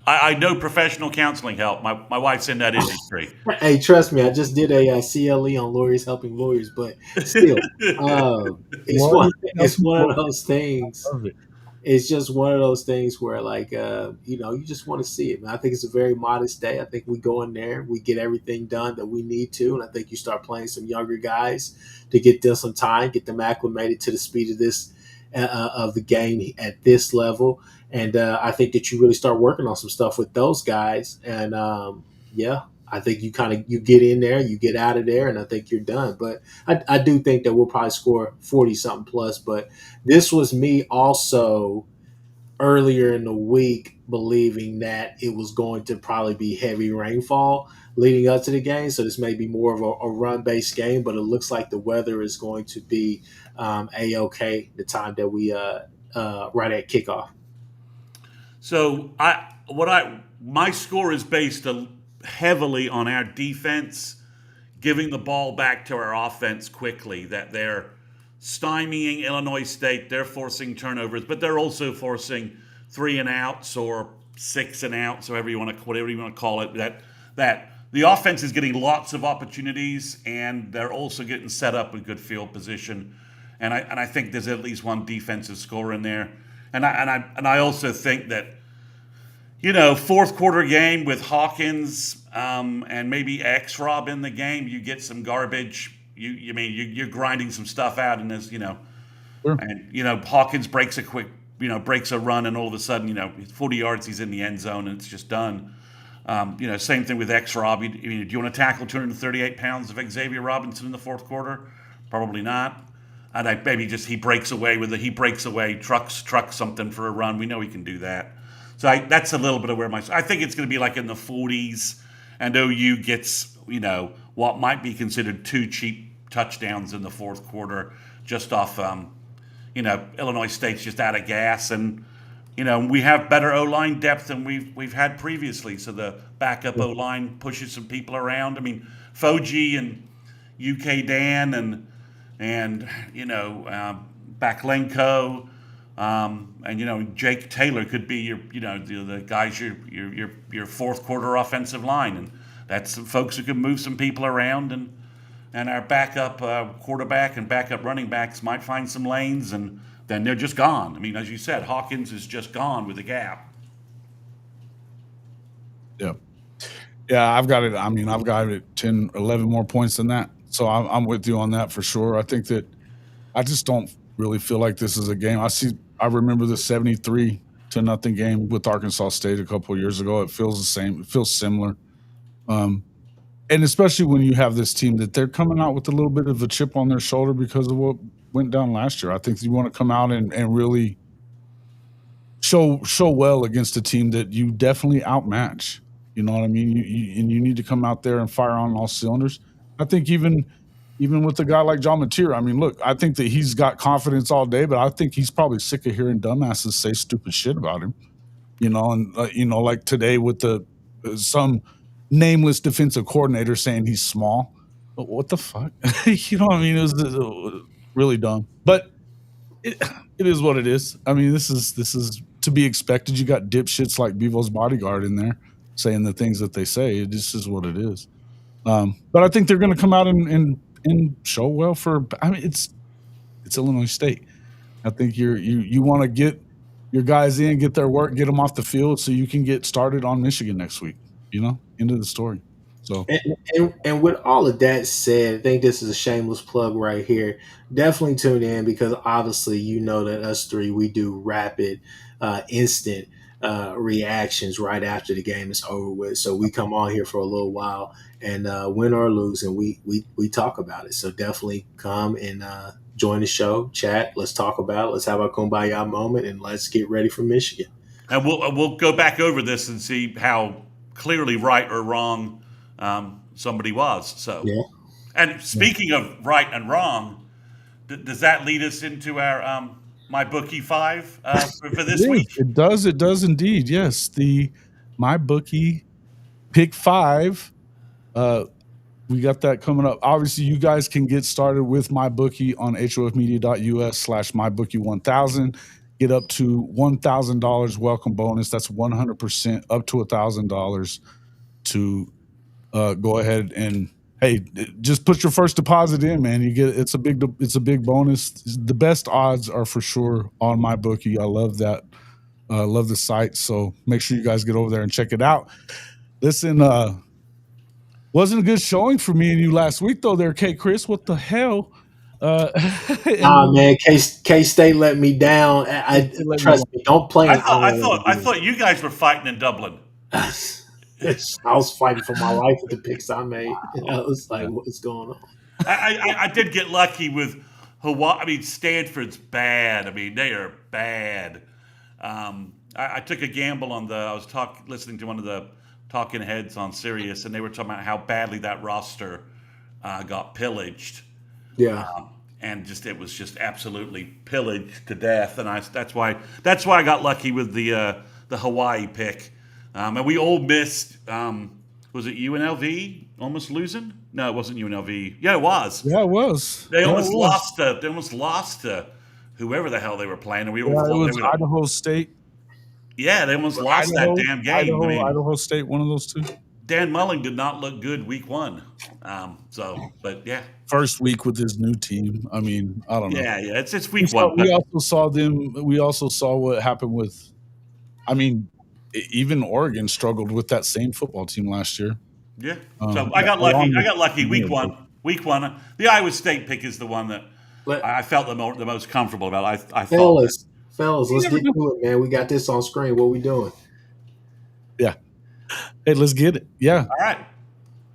I know professional counseling help. My wife's in that industry. Hey, trust me, I just did a CLE on Lawyers Helping Lawyers, but still, it's one of those things. It's just one of those things where, you just want to see it. Man, I think it's a very modest day. I think we go in there, we get everything done that we need to, and I think you start playing some younger guys to get them some time, get them acclimated to the speed of this of the game at this level, and I think that you really start working on some stuff with those guys. And I think you get in there, you get out of there, and I think you're done. But I do think that we'll probably score 40 something plus. But this was me also earlier in the week believing that it was going to probably be heavy rainfall leading up to the game. So this may be more of a run-based game, but it looks like the weather is going to be A-OK the time that we right at kickoff. So my score is based heavily on our defense giving the ball back to our offense quickly. That they're stymieing Illinois State, they're forcing turnovers, but they're also forcing 3 and outs or 6 and outs, whatever you want to call it. That the offense is getting lots of opportunities, and they're also getting set up with good field position. And I think there's at least one defensive score in there. And I also think that, fourth quarter game with Hawkins and maybe X-Rob in the game, you get some garbage. You're grinding some stuff out, and there's Sure. and Hawkins breaks a run, and all of a sudden 40 yards, he's in the end zone, and it's just done. Same thing with X-Rob. Do you want to tackle 238 pounds of Xavier Robinson in the fourth quarter? Probably not. And maybe just he breaks away, trucks something for a run. We know he can do that. So that's a little bit of where I think it's going to be like in the 40s, and OU gets what might be considered 2 cheap touchdowns in the fourth quarter, just off Illinois State's just out of gas, and we have better O-line depth than we've had previously. So the backup O-line pushes some people around. I mean, Foji and UK Dan and Baklenko, and Jake Taylor could be the guys your fourth quarter offensive line, and that's some folks who can move some people around, and our backup quarterback and backup running backs might find some lanes, and then they're just gone. I mean, as you said, Hawkins is just gone with the gap. Yeah, I've got it. I mean, I've got it 10, 11 more points than that. So I'm with you on that for sure. I think that I just don't really feel like this is a game. I remember the 73-0 game with Arkansas State a couple of years ago. It feels the same. It feels similar. And especially when you have this team that they're coming out with a little bit of a chip on their shoulder because of what went down last year. I think you want to come out and really show well against a team that you definitely outmatch. You know what I mean? You need to come out there and fire on all cylinders. I think even with a guy like John Mateer, I mean, look, I think that he's got confidence all day, but I think he's probably sick of hearing dumbasses say stupid shit about him. And like today with some nameless defensive coordinator saying he's small. But what the fuck? It was really dumb. But it is what it is. I mean, this is to be expected. You got dipshits like Bevo's bodyguard in there saying the things that they say. This is what it is. But I think they're going to come out and show well it's Illinois State. I think you want to get your guys in, get their work, get them off the field so you can get started on Michigan next week. End of the story. So and with all of that said, I think this is a shameless plug right here. Definitely tune in because obviously that us three, we do rapid, instant reactions right after the game is over with. So we come on here for a little while and win or lose, and we talk about it. So definitely come and join the show, chat. Let's talk about it. Let's have our kumbaya moment, and let's get ready for Michigan. And we'll go back over this and see how clearly right or wrong somebody was. So, yeah. And speaking of right and wrong, does that lead us into our MyBookie 5 for this week? It does indeed. Yes, the MyBookie Pick 5. We got that coming up. Obviously, you guys can get started with MyBookie on hofmedia.us/MyBookie1000. Get up to $1,000 welcome bonus. That's 100% up to $1,000 to go ahead and just put your first deposit in, man. It's a big bonus. The best odds are for sure on MyBookie. I love that. Love the site. So make sure you guys get over there and check it out. Listen, wasn't a good showing for me and you last week though. There, Kchris. What the hell? Man, K-State let me down. Trust me, don't play. I thought you guys were fighting in Dublin. I was fighting for my life with the picks I made. I was like, what's going on? I did get lucky with Hawaii. I mean, Stanford's bad. I mean, they are bad. I took a gamble on I was listening to one of the talking heads on Sirius, and they were talking about how badly that roster got pillaged. Yeah. And it was just absolutely pillaged to death. And that's why I got lucky with the Hawaii pick. And we all missed. Was it UNLV almost losing? No, it wasn't UNLV. Yeah, it was. Yeah, it was. They almost lost to. They almost lost to whoever the hell they were playing. And we all Yeah, thought it was they would. Idaho State. Yeah, they almost lost that damn game. Idaho State, one of those two. Dan Mullen did not look good week one. But yeah. First week with his new team. I mean, I don't know. Yeah, it's week one. We also saw them. We also saw what happened with. I mean, even Oregon struggled with that same football team last year. Yeah. So I got lucky. I got lucky. Week one. The Iowa State pick is the one that I felt the most comfortable about. I thought. Fellas, let's get to it, man. We got this on screen. What we doing? Yeah. Hey, let's get it. Yeah. All right.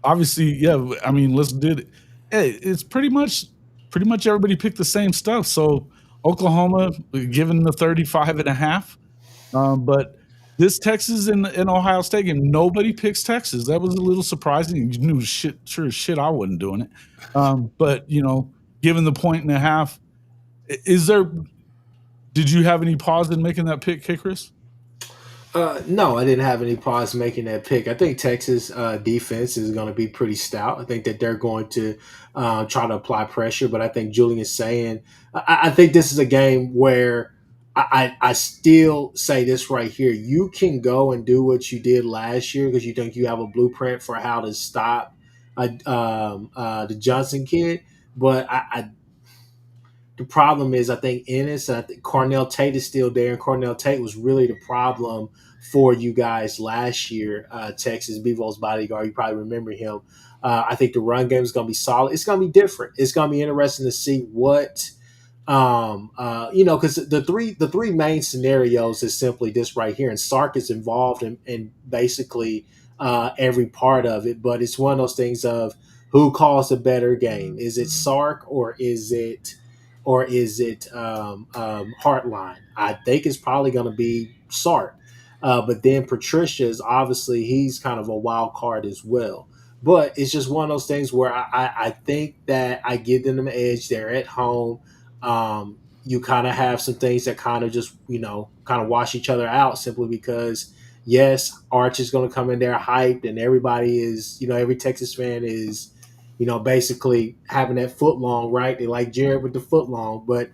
Obviously, yeah. I mean, let's do it. Hey, it's pretty much everybody picked the same stuff. So Oklahoma given the 35.5. But this Texas and Ohio State game, nobody picks Texas. That was a little surprising. You knew sure as shit I wasn't doing it. But given the 1.5, did you have any pause in making that pick, Kchris? No, I didn't have any pause making that pick. I think Texas defense is going to be pretty stout. I think that they're going to try to apply pressure, but I think Julian is saying, I think this is a game where I still say this right here. You can go and do what you did last year because you think you have a blueprint for how to stop the Johnson kid, but the problem is, I think Ennis, I think Cornell Tate is still there, and Cornell Tate was really the problem for you guys last year. Texas, Bevo's bodyguard, you probably remember him. I think the run game is going to be solid. It's going to be different. It's going to be interesting to see what, because the three main scenarios is simply this right here, and Sark is involved in basically every part of it. But it's one of those things of who calls a better game. Is it Sark or is it Heartline? I think it's probably going to be Sark. But then Patricia is obviously, he's kind of a wild card as well. But it's just one of those things where I think that I give them an edge. They're at home. You kind of have some things that kind of just, kind of wash each other out simply because, yes, Arch is going to come in there hyped and everybody is, every Texas fan is, basically having that foot long, right? They like Jared with the foot long. But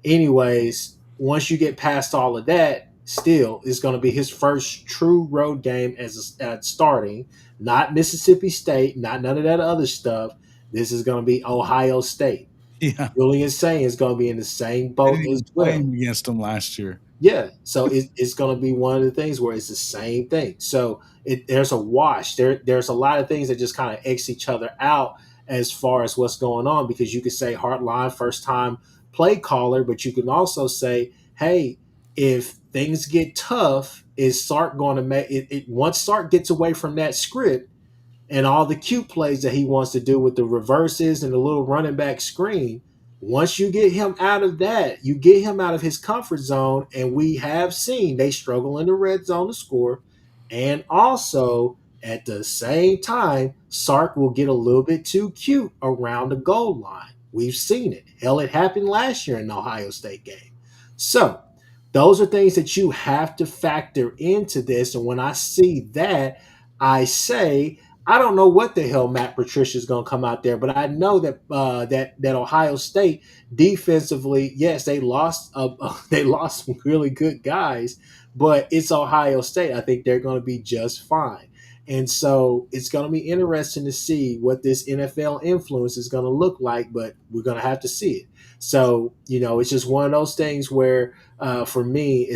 anyways, once you get past all of that, still, it's going to be his first true road game as starting, not Mississippi State, not none of that other stuff. This is going to be Ohio State. Yeah. Julian's saying is going to be in the same boat as well. Playing against them last year. Yeah, so it's going to be one of the things where it's the same thing. So there's a wash. There's a lot of things that just kind of X each other out as far as what's going on, because you could say Heartline, first time play caller, but you can also say, hey, if things get tough, is Sark going to make it? Once Sark gets away from that script and all the cute plays that he wants to do with the reverses and the little running back screen, once you get him out of that, you get him out of his comfort zone, and we have seen they struggle in the red zone to score, and also at the same time, Sark will get a little bit too cute around the goal line. We've seen it. Hell, it happened last year in the Ohio State game. So those are things that you have to factor into this. And when I see that, I say, I don't know what the hell Matt Patricia is going to come out there, but I know that that Ohio State defensively, yes, they lost some really good guys, but it's Ohio State. I think they're going to be just fine. And so it's going to be interesting to see what this NFL influence is going to look like, but we're going to have to see it. So, it's just one of those things where for me,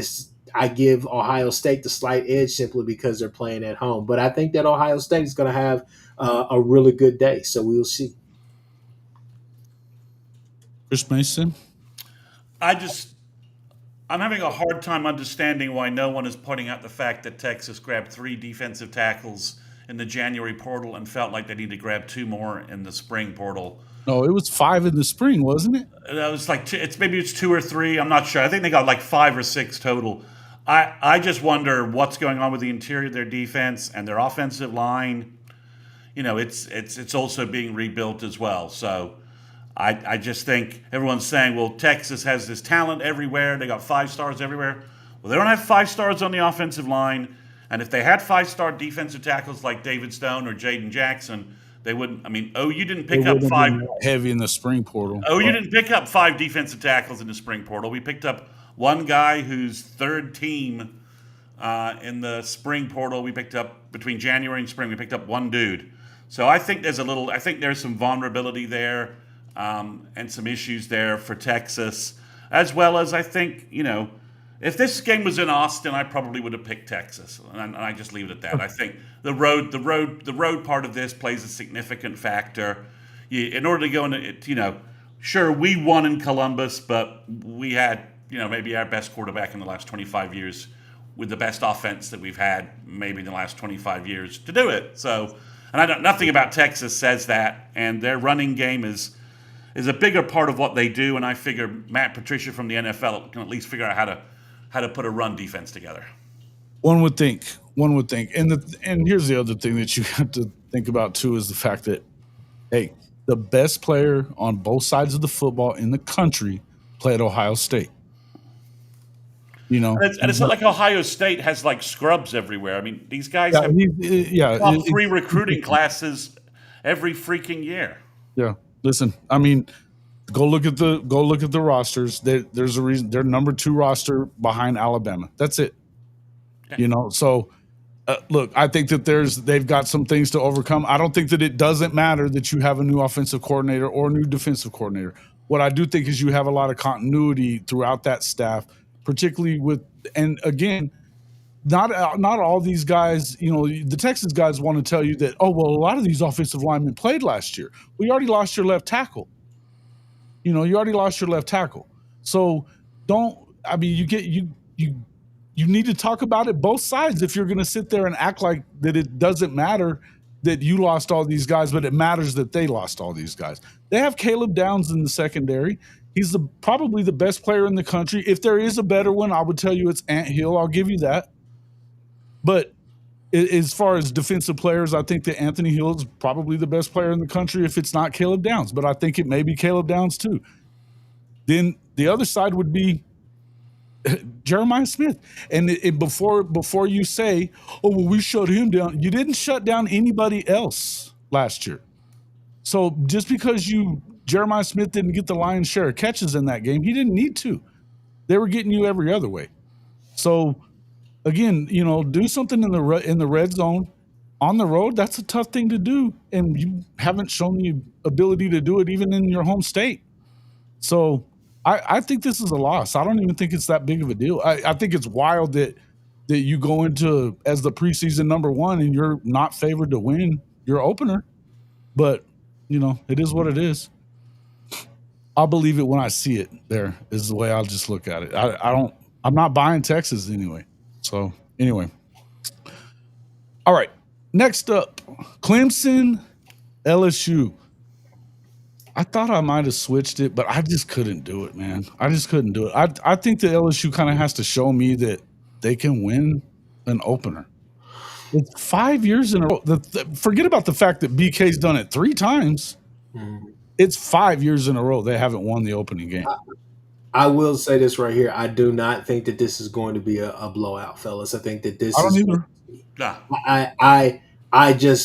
I give Ohio State the slight edge simply because they're playing at home. But I think that Ohio State is going to have a really good day. So we'll see. Chris Mason? I I'm having a hard time understanding why no one is pointing out the fact that Texas grabbed 3 defensive tackles in the January portal and felt like they need to grab 2 more in the spring portal. No, it was 5 in the spring, wasn't it? It was like maybe it's 2 or 3. I'm not sure. I think they got like 5 or 6 total. I just wonder what's going on with the interior of their defense and their offensive line. It's also being rebuilt as well. So I just think everyone's saying, well, Texas has this talent everywhere. They got 5 stars everywhere. Well, they don't have 5 stars on the offensive line. And if they had 5-star defensive tackles like David Stone or Jaden Jackson, they wouldn't. I mean, OU didn't pick up 5 heavy in the spring portal. OU didn't pick up 5 defensive tackles in the spring portal. We picked up one guy who's third team in the spring portal. We picked up between January and spring. We picked up one dude. So I think there's some vulnerability there and some issues there for Texas, as well as I think if this game was in Austin, I probably would have picked Texas, and I just leave it at that. I think the road part of this plays a significant factor. In order to go into sure, we won in Columbus, but we had maybe our best quarterback in the last 25 years with the best offense that we've had maybe in the last 25 years to do it. So, and nothing about Texas says that, and their running game is a bigger part of what they do, and I figure Matt Patricia from the NFL can at least figure out how to put a run defense together. One would think, and here's the other thing that you have to think about too is the fact that, hey, the best player on both sides of the football in the country played Ohio State. And it's not like Ohio State has like scrubs everywhere. I mean, these guys have top 3 recruiting classes every freaking year. Yeah, listen, I mean, go look at the rosters. There's a reason they're number 2 roster behind Alabama. That's it. Okay. So look, I think that they've got some things to overcome. I don't think that it doesn't matter that you have a new offensive coordinator or a new defensive coordinator. What I do think is you have a lot of continuity throughout that staff, particularly and again, not all these guys, the Texas guys want to tell you that, oh, well, a lot of these offensive linemen played last year. Well, you already lost your left tackle. You already lost your left tackle. So you need to talk about it both sides if you're going to sit there and act like that it doesn't matter that you lost all these guys, but it matters that they lost all these guys. They have Caleb Downs in the secondary. He's probably the best player in the country. If there is a better one, I would tell you it's Ant Hill. I'll give you that. But as far as defensive players, I think that Anthony Hill is probably the best player in the country if it's not Caleb Downs. But I think it may be Caleb Downs too. Then the other side would be Jeremiah Smith. And before you say, oh, well, we shut him down. You didn't shut down anybody else last year. So just because Jeremiah Smith didn't get the lion's share of catches in that game, he didn't need to. They were getting you every other way. So again, do something in the red zone on the road. That's a tough thing to do, and you haven't shown the ability to do it even in your home state. So I think this is a loss. I don't even think it's that big of a deal. I think it's wild that you go into as the preseason number 1 and you're not favored to win your opener, but it is what it is. I'll believe it when I see it. There is the way I'll just look at it. I'm not buying Texas anyway. So anyway. All right. Next up, Clemson, LSU. I thought I might have switched it, but I just couldn't do it, man. I just couldn't do it. I think the LSU kind of has to show me that they can win an opener. It's 5 years in a row. Forget about the fact that BK's done it 3 times. Mm-hmm. It's 5 years in a row they haven't won the opening game. I will say this right here. I do not think that this is going to be a blowout, fellas. I think that this I don't either.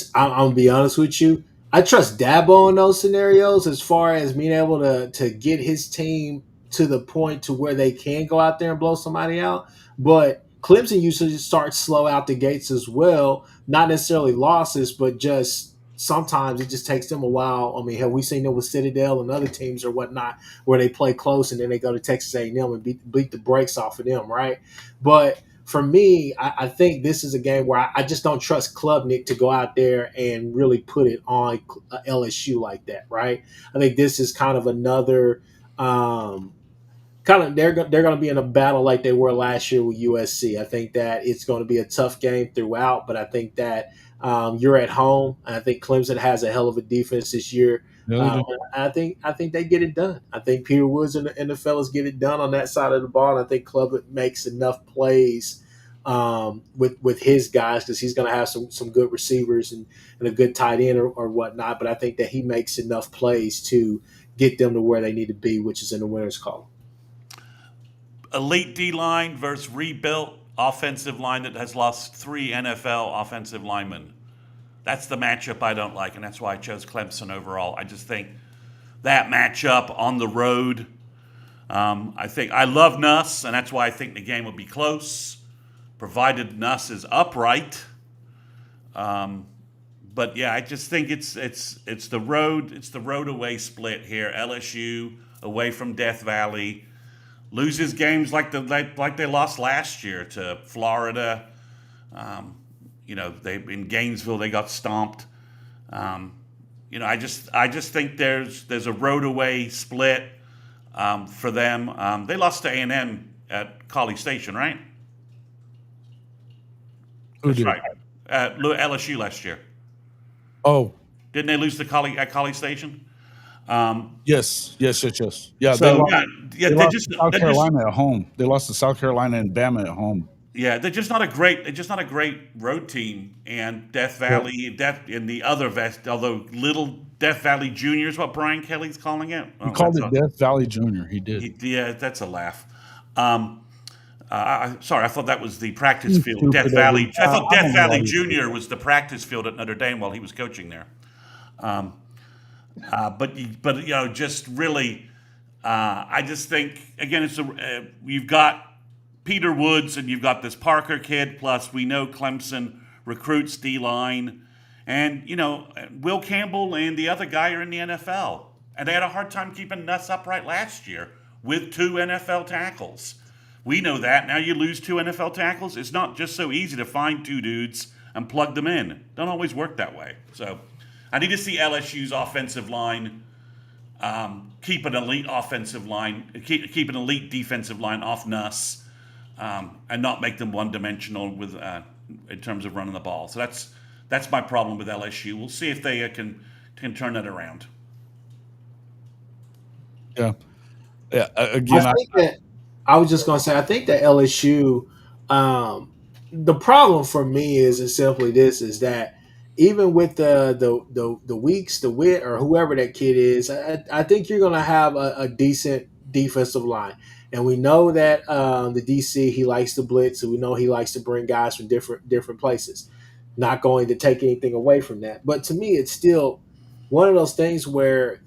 I'm gonna be honest with you. I trust Dabo in those scenarios as far as being able to get his team to the point to where they can go out there and blow somebody out. But Clemson usually starts slow out the gates as well. Not necessarily losses, but just sometimes it just takes them a while. I mean, have we seen them with Citadel and other teams or whatnot where they play close and then they go to Texas A&M and beat the brakes off of them, right? But for me, I think this is a game where I just don't trust Klubnik to go out there and really put it on LSU like that, right? I think this is kind of another kind kind of they're going to be in a battle like they were last year with USC. I think that it's going to be a tough game throughout, but I think that you're at home. I think Clemson has a hell of a defense this year. Yeah, they Um, do. I think they get it done. I think Peter Woods and the fellas get it done on that side of the ball. And I think Klubnik makes enough plays with his guys because he's going to have some good receivers and a good tight end or whatnot. But I think that he makes enough plays to get them to where they need to be, which is in the winner's column. Elite D line versus rebuilt offensive line that has lost 3 NFL offensive linemen. That's the matchup I don't like, and that's why I chose Clemson overall. I just think that matchup on the road. I love Nuss, and that's why I think the game will be close, provided Nuss is upright. But yeah, I just think it's the road away split here. LSU away from Death Valley loses games like they lost last year to Florida. They in Gainesville they got stomped. I just think there's a road away split for them. They lost to A&M at College Station, right? Who That's did? right. LSU last year. Oh, Didn't they lose to College Station? yes. Yeah, they So lost, yeah, they they lost just to South they're just Carolina at home. They lost to South Carolina and Bama at home. yeah they're just not a great road team. And Death Valley, in the other vest, although little Death Valley Junior is what Brian Kelly's calling it. He called it Death Valley Junior. He did. Yeah, that's a laugh. Sorry, I thought that was the practice You field. stupid Death Valley. I thought I Death don't know why Valley you- Junior was the practice field at Notre Dame while he was coaching there. But just really, I just think again, you've got Peter Woods and you've got this Parker kid. Plus, we know Clemson recruits D line, and Will Campbell and the other guy are in the NFL, and they had a hard time keeping Nuss upright last year with 2 NFL tackles. We know that. Now you lose 2 NFL tackles. It's not just so easy to find 2 dudes and plug them in. Don't always work that way. So I need to see LSU's offensive line keep an elite offensive line, keep an elite defensive line off Nuss, and not make them one-dimensional with in terms of running the ball. So that's my problem with LSU. We'll see if they can turn that around. Yeah. Again, I was just going to say, I think that LSU, the problem for me is simply this: is that even with the Weeks, the Wit, or whoever that kid is, I think you're going to have a decent defensive line. And we know that the DC, he likes to blitz, and we know he likes to bring guys from different places. Not going to take anything away from that, but to me, it's still one of those things where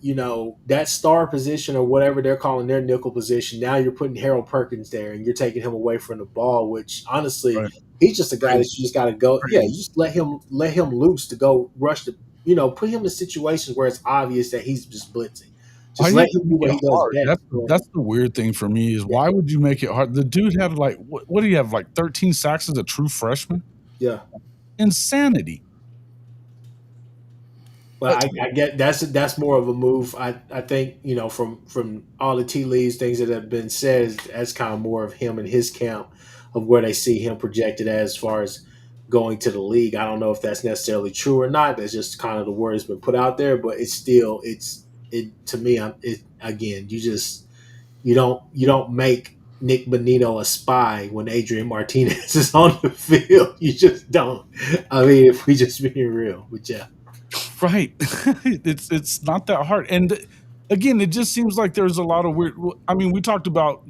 that star position or whatever they're calling their nickel position. Now you're putting Harold Perkins there, and you're taking him away from the ball. Which honestly, right. he's just a guy that you just got to go. Right. Yeah, you just let him loose to go rush the. Put him in situations where it's obvious that he's just blitzing. Just let him do what he does best. That's the weird thing for me is why would you make it hard? The dude had what do you have, 13 sacks as a true freshman? Yeah. Insanity. But I get that's more of a move. I think from all the tea leaves, things that have been said, that's kind of more of him and his camp of where they see him projected as far as going to the league. I don't know if that's necessarily true or not. That's just kind of the word that's been put out there. But it's still to me. Again, you don't make Nick Bonito a spy when Adrian Martinez is on the field. You just don't. I mean, if we just being real, but yeah. Right. It's not that hard. And again, it just seems like there's a lot of weird. I mean, we talked about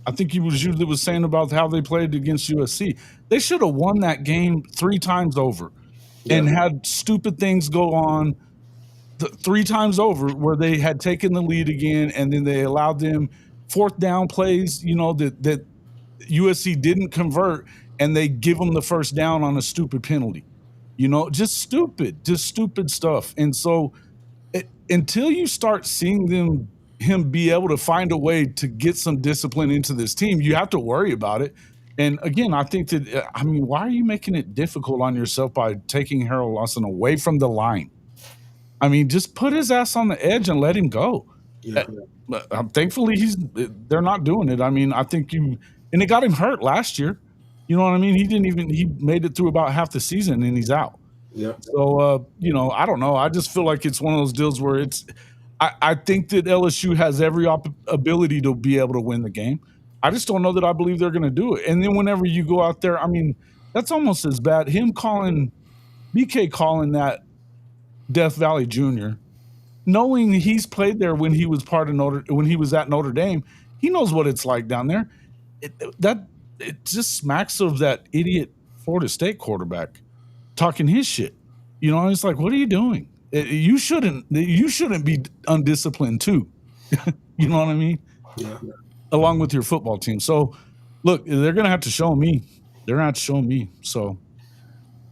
I think you was saying about how they played against USC. They should have won that game 3 times over and had stupid things go on 3 times over where they had taken the lead again. And then they allowed them 4th down plays, that USC didn't convert, and they give them the first down on a stupid penalty. Just stupid stuff. And so until you start seeing him be able to find a way to get some discipline into this team, you have to worry about it. And again, I think that, why are you making it difficult on yourself by taking Harold Lawson away from the line? Just put his ass on the edge and let him go. Yeah. But thankfully they're not doing it. I mean, I think and it got him hurt last year. You know what I mean? He made it through about half the season and he's out. Yeah. So, I don't know. I just feel like it's one of those deals where I think that LSU has every ability to be able to win the game. I just don't know that I believe they're going to do it. And then whenever you go out there, I mean, that's almost as bad. BK calling that Death Valley Jr., knowing he's played there when he was when he was at Notre Dame, he knows what it's like down there. It just smacks of that idiot Florida State quarterback talking his shit. It's like, what are you doing? You shouldn't be undisciplined too. You know what I mean? Yeah. Along with your football team. So, look, they're going to have to show me. They're going to have to show me. So,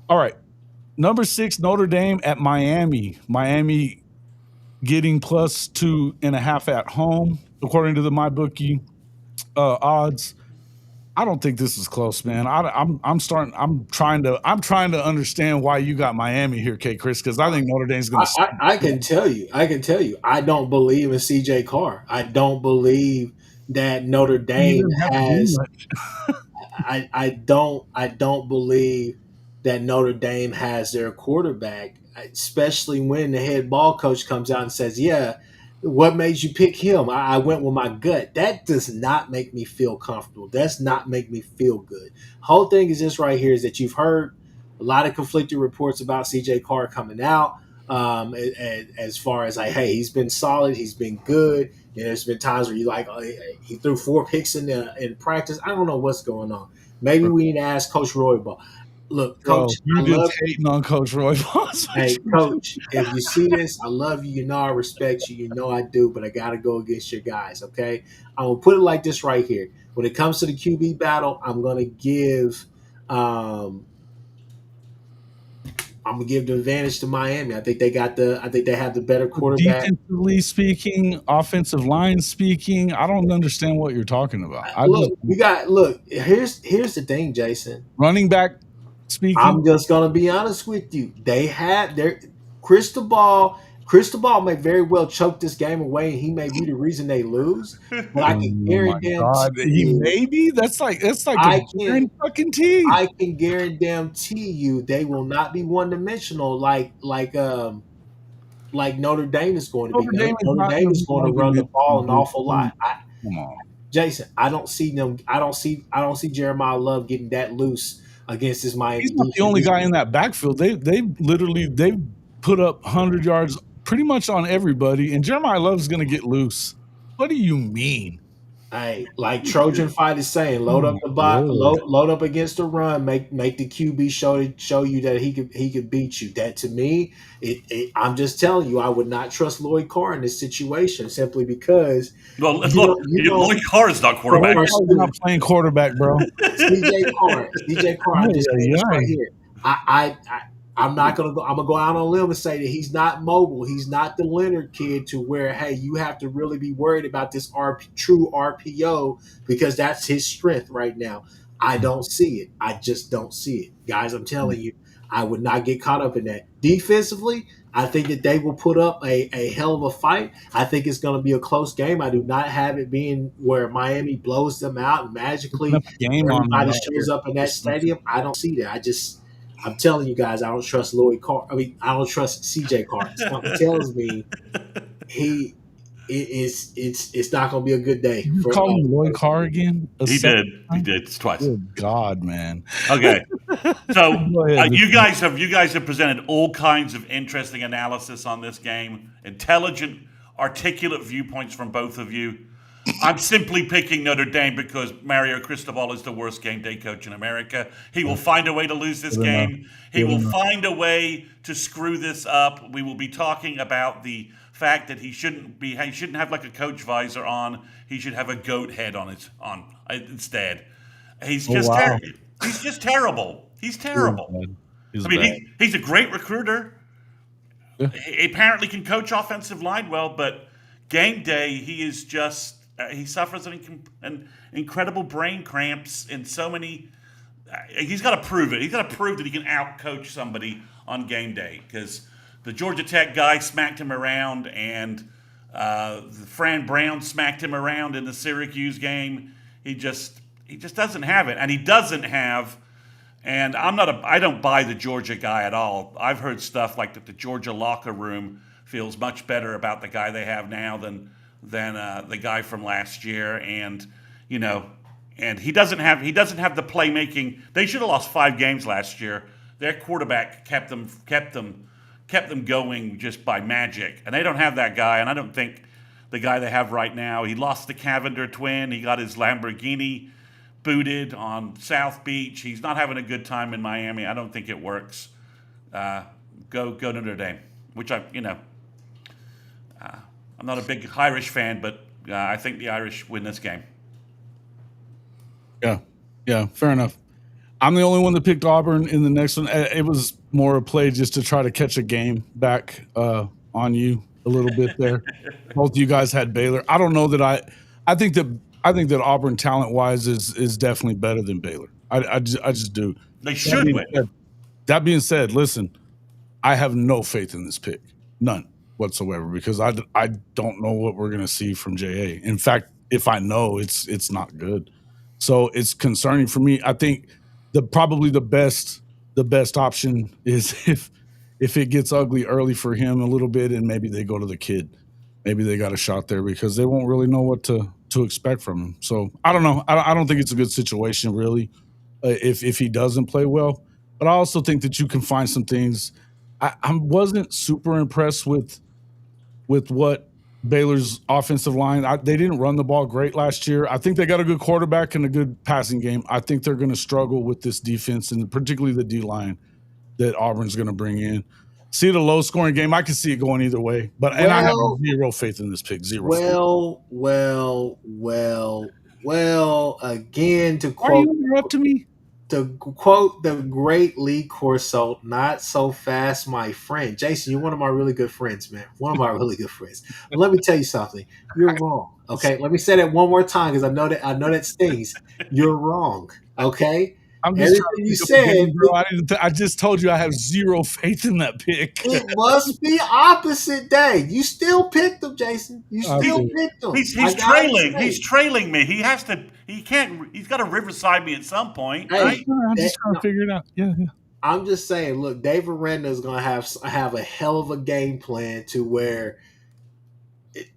all right. Number 6, Notre Dame at Miami. Miami getting +2.5 at home, according to the MyBookie odds. I don't think this is close, man. I'm trying to understand why you got Miami here, Kchris, because I think Notre Dame's going to. I can tell you. I don't believe in CJ Carr. I don't believe that Notre Dame has. I don't believe that Notre Dame has their quarterback, especially when the head ball coach comes out and says, "Yeah, what made you pick him? I went with my gut." That does not make me feel comfortable. Does not make me feel good. Whole thing is this right here is that you've heard a lot of conflicting reports about CJ Carr coming out. As far as like, hey, he's been solid, he's been good. There's been times where you like, oh, he threw 4 picks in practice. I don't know what's going on. Maybe we need to ask Coach Roybal. Look, Coach, you're just hating on Coach Roybal. Hey, Coach, if you see this, I love you. You know I respect you. You know I do, but I got to go against your guys, okay? I'm going to put it like this right here. When it comes to the QB battle, I'm going to give the advantage to Miami. I think they have the better quarterback. Defensively speaking, offensive line speaking, I don't understand what you're talking about. Here's the thing, Jason. Running back speaking. I'm just gonna be honest with you. They had their Cristobal may very well choke this game away, and he may be the reason they lose. But I can guarantee that's like I can guarantee you they will not be one dimensional like Notre Dame is going to be. Notre Dame is going to run the ball an awful lot. Come on, Jason. I don't see Jeremiah Love getting that loose against this Miami. He's not the only guy in that backfield. They put up 100 yards pretty much on everybody, and Jeremiah Love's going to get loose. What do you mean? Hey, like Trojan Fight is saying, load up the box, load up against the run, make the QB show you that he could beat you. That to me, I'm just telling you, I would not trust Lloyd Carr in this situation simply because. Well, Lloyd Carr is not quarterback. He's not playing quarterback, bro. CJ Carr. I'm just saying this right here. I'm not gonna go. I'm gonna go out on a limb and say that he's not mobile. He's not the Leonard kid to where, hey, you have to really be worried about this true RPO because that's his strength right now. I don't see it. I just don't see it, guys. I'm telling you, I would not get caught up in that. Defensively, I think that they will put up a hell of a fight. I think it's going to be a close game. I do not have it being where Miami blows them out and magically everybody shows up in that stadium. I don't see that. I'm telling you guys, I don't trust Lloyd Carr. I mean, I don't trust CJ Carr. Something tells me it's not going to be a good day. You call him Lloyd Carr again? He did. It's twice. Good God, man. Okay. So you guys have presented all kinds of interesting analysis on this game, intelligent, articulate viewpoints from both of you. I'm simply picking Notre Dame because Mario Cristobal is the worst game day coach in America. He will find a way to lose this game. He will find a way to screw this up. We will be talking about the fact that he shouldn't have like a coach visor on. He should have a goat head on instead. He's just he's just terrible. He's terrible. He's a great recruiter. Yeah. He apparently can coach offensive line well, but game day he is just. He suffers an incredible brain cramps in so many. He's got to prove it. He's got to prove that he can out-coach somebody on game day because the Georgia Tech guy smacked him around, and Fran Brown smacked him around in the Syracuse game. He just doesn't have it, and he doesn't have. And I don't buy the Georgia guy at all. I've heard stuff like that the Georgia locker room feels much better about the guy they have now than the guy from last year, and and he doesn't have the playmaking. They should have lost 5 games last year. Their quarterback kept them going just by magic, and they don't have that guy. And I don't think the guy they have right now. He lost the Cavender twin. He got his Lamborghini booted on South Beach. He's not having a good time in Miami. I don't think it works. Go Notre Dame, which I'm not a big Irish fan, but I think the Irish win this game. Yeah, fair enough. I'm the only one that picked Auburn in the next one. It was more a play just to try to catch a game back on you a little bit there. Both of you guys had Baylor. I don't know that I think that Auburn talent wise is definitely better than Baylor. I just do. They should win. That being said, listen, I have no faith in this pick, none whatsoever, because I don't know what we're gonna see from JA. In fact, if I know, it's not good. So it's concerning for me. I think probably the best option is if it gets ugly early for him a little bit, and maybe they go to the kid. Maybe they got a shot there because they won't really know what to expect from him. So I don't know. I don't think it's a good situation really if he doesn't play well. But I also think that you can find some things. I wasn't super impressed with what Baylor's offensive line. They didn't run the ball great last year. I think they got a good quarterback and a good passing game. I think they're going to struggle with this defense, and particularly the D-line that Auburn's going to bring in. See the low-scoring game. I can see it going either way, but I have zero faith in this pick. Zero. Well. Again, to quote, are you interrupt to me? To quote the great Lee Corso, not so fast, my friend. Jason, you're one of my really good friends, man. One of my really good friends. But let me tell you something. You're wrong. Okay, let me say that one more time because I know that stings. You're wrong. Okay. I'm just everything you said. Bro. I just told you I have zero faith in that pick. It must be opposite day. You still picked him, Jason. You still picked him. He's trailing. He's trailing me. He has to. He can't. He's got to riverside me at some point. Hey, right? I'm just trying to figure it out. Yeah. I'm just saying. Look, Dave Aranda is going to have a hell of a game plan to where.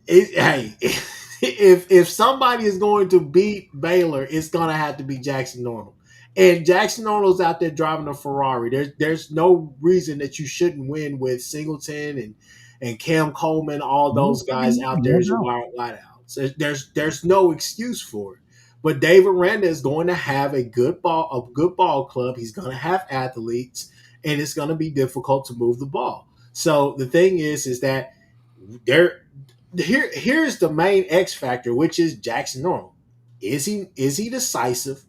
If somebody is going to beat Baylor, it's going to have to be Jackson Normal. And Jackson Arnold's out there driving a Ferrari. There's no reason that you shouldn't win with Singleton and Cam Coleman, all those guys out there as your wide out. So there's no excuse for it. But Dave Aranda is going to have a good ball club. He's going to have athletes, and it's going to be difficult to move the ball. So the thing is that here's the main X factor, which is Jackson Normal. Is he decisive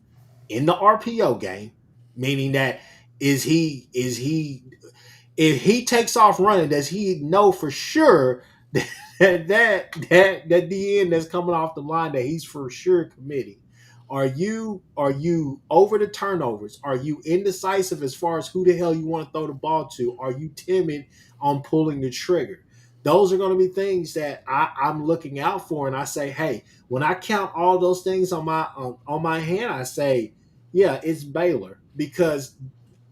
in the RPO game, meaning that if he takes off running, does he know for sure that DN that's coming off the line that he's for sure committing? Are you over the turnovers? Are you indecisive as far as who the hell you want to throw the ball to? Are you timid on pulling the trigger? Those are going to be things that I'm looking out for, and I say, hey, when I count all those things on my hand, I say, yeah, it's Baylor, because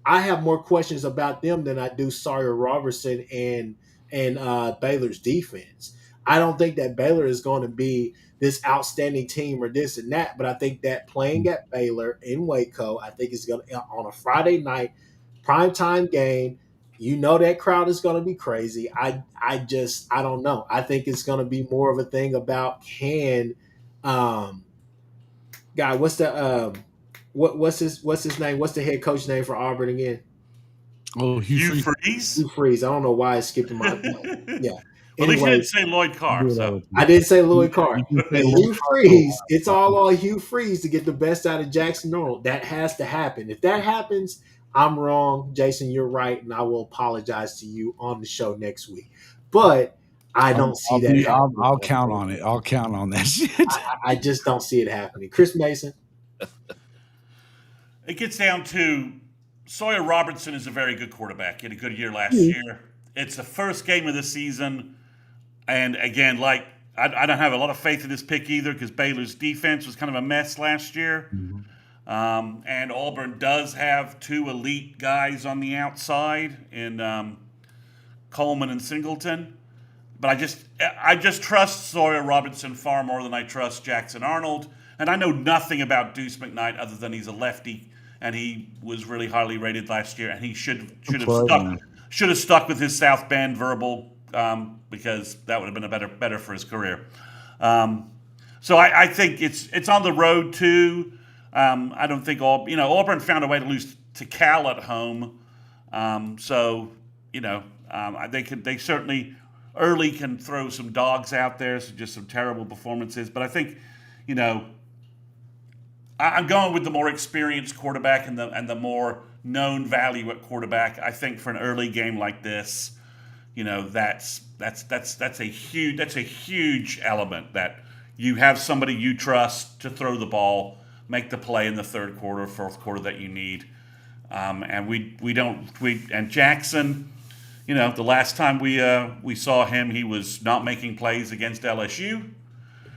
I have more questions about them than I do Sawyer Robertson and Baylor's defense. I don't think that Baylor is going to be this outstanding team or this and that, but I think that playing at Baylor in Waco, I think is going to, on a Friday night primetime game. You know that crowd is going to be crazy. I don't know. I think it's going to be more of a thing about what's his name? What's the head coach name for Auburn again? Oh, Hugh Freeze. Hugh Freeze. I don't know why it's skipping my mind. Yeah. Well, at least you didn't say Lloyd Carr. So. I didn't say Lloyd Carr. Hugh Freeze. It's all on Hugh Freeze to get the best out of Jackson Arnold. That has to happen. If that happens, I'm wrong. Jason, you're right, and I will apologize to you on the show next week. But I don't see that. I'll count on it. I'll count on that shit. I just don't see it happening. Chris Mason? It gets down to Sawyer Robertson is a very good quarterback. He had a good year last year. It's the first game of the season. And again, like I don't have a lot of faith in this pick either because Baylor's defense was kind of a mess last year. And Auburn does have two elite guys on the outside in Coleman and Singleton. But I just trust Sawyer Robertson far more than I trust Jackson Arnold. And I know nothing about Deuce McKnight other than he's a lefty and he was really highly rated last year. And he should have stuck with his South Bend verbal because that would have been better for his career. So I think it's on the road too. I don't think Auburn found a way to lose to Cal at home. They certainly early can throw some dogs out there, so just some terrible performances. But I think, I'm going with the more experienced quarterback and the more known value at quarterback. I think for an early game like this, that's a huge element that you have somebody you trust to throw the ball, make the play in the third quarter, fourth quarter that you need. And Jackson, the last time we saw him, he was not making plays against LSU,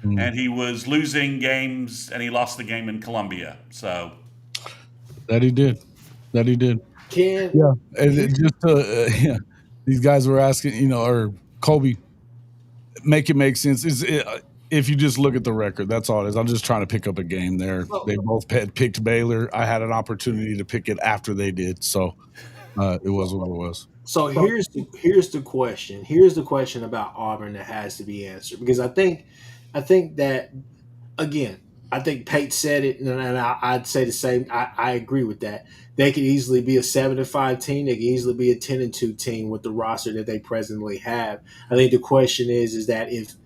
and he was losing games, and he lost the game in Columbia. So that he did. And these guys were asking, or Kobe, make it make sense. If you just look at the record, that's all it is. I'm just trying to pick up a game there. They both had picked Baylor. I had an opportunity to pick it after they did, so it was what it was. So here's the question. Here's the question about Auburn that has to be answered, because I think that, again, I think Pate said it, and I'd say the same. I agree with that. They could easily be a 7-5 team. They could easily be a 10-2 team with the roster that they presently have. I think the question is that if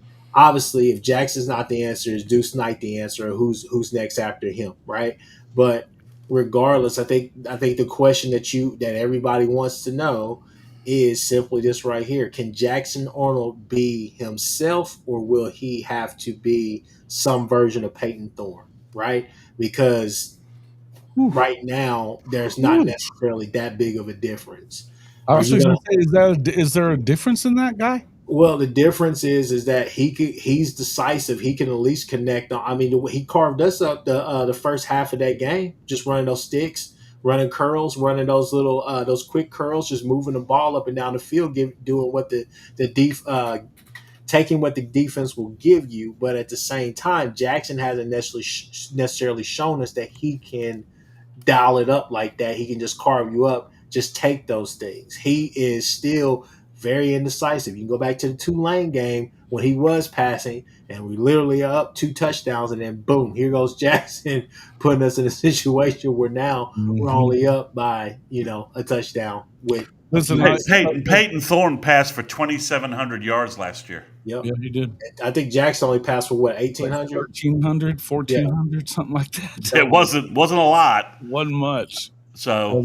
Jackson's not the answer, is Deuce Knight the answer, or who's next after him, right? But regardless, I think the question that everybody wants to know is simply this right here: can Jackson Arnold be himself, or will he have to be some version of Peyton Thorne, right? Because right now there's not necessarily that big of a difference. I was going to say, is there a difference in that guy? Well, the difference is that he's decisive. He can at least connect. He carved us up the first half of that game, just running those sticks, running curls, running those little those quick curls, just moving the ball up and down the field, doing what taking what the defense will give you. But at the same time, Jackson hasn't necessarily shown us that he can dial it up like that. He can just carve you up, just take those things. He is still very indecisive. You can go back to the Tulane game when he was passing, and we literally are up 2 touchdowns, and then boom, here goes Jackson, putting us in a situation where now we're only up by a touchdown. Peyton Thorne passed for 2,700 yards last year. Yep. Yeah, he did. I think Jackson only passed for 1,800, 1,300, 1,400, something like that. It wasn't a lot. Wasn't much. So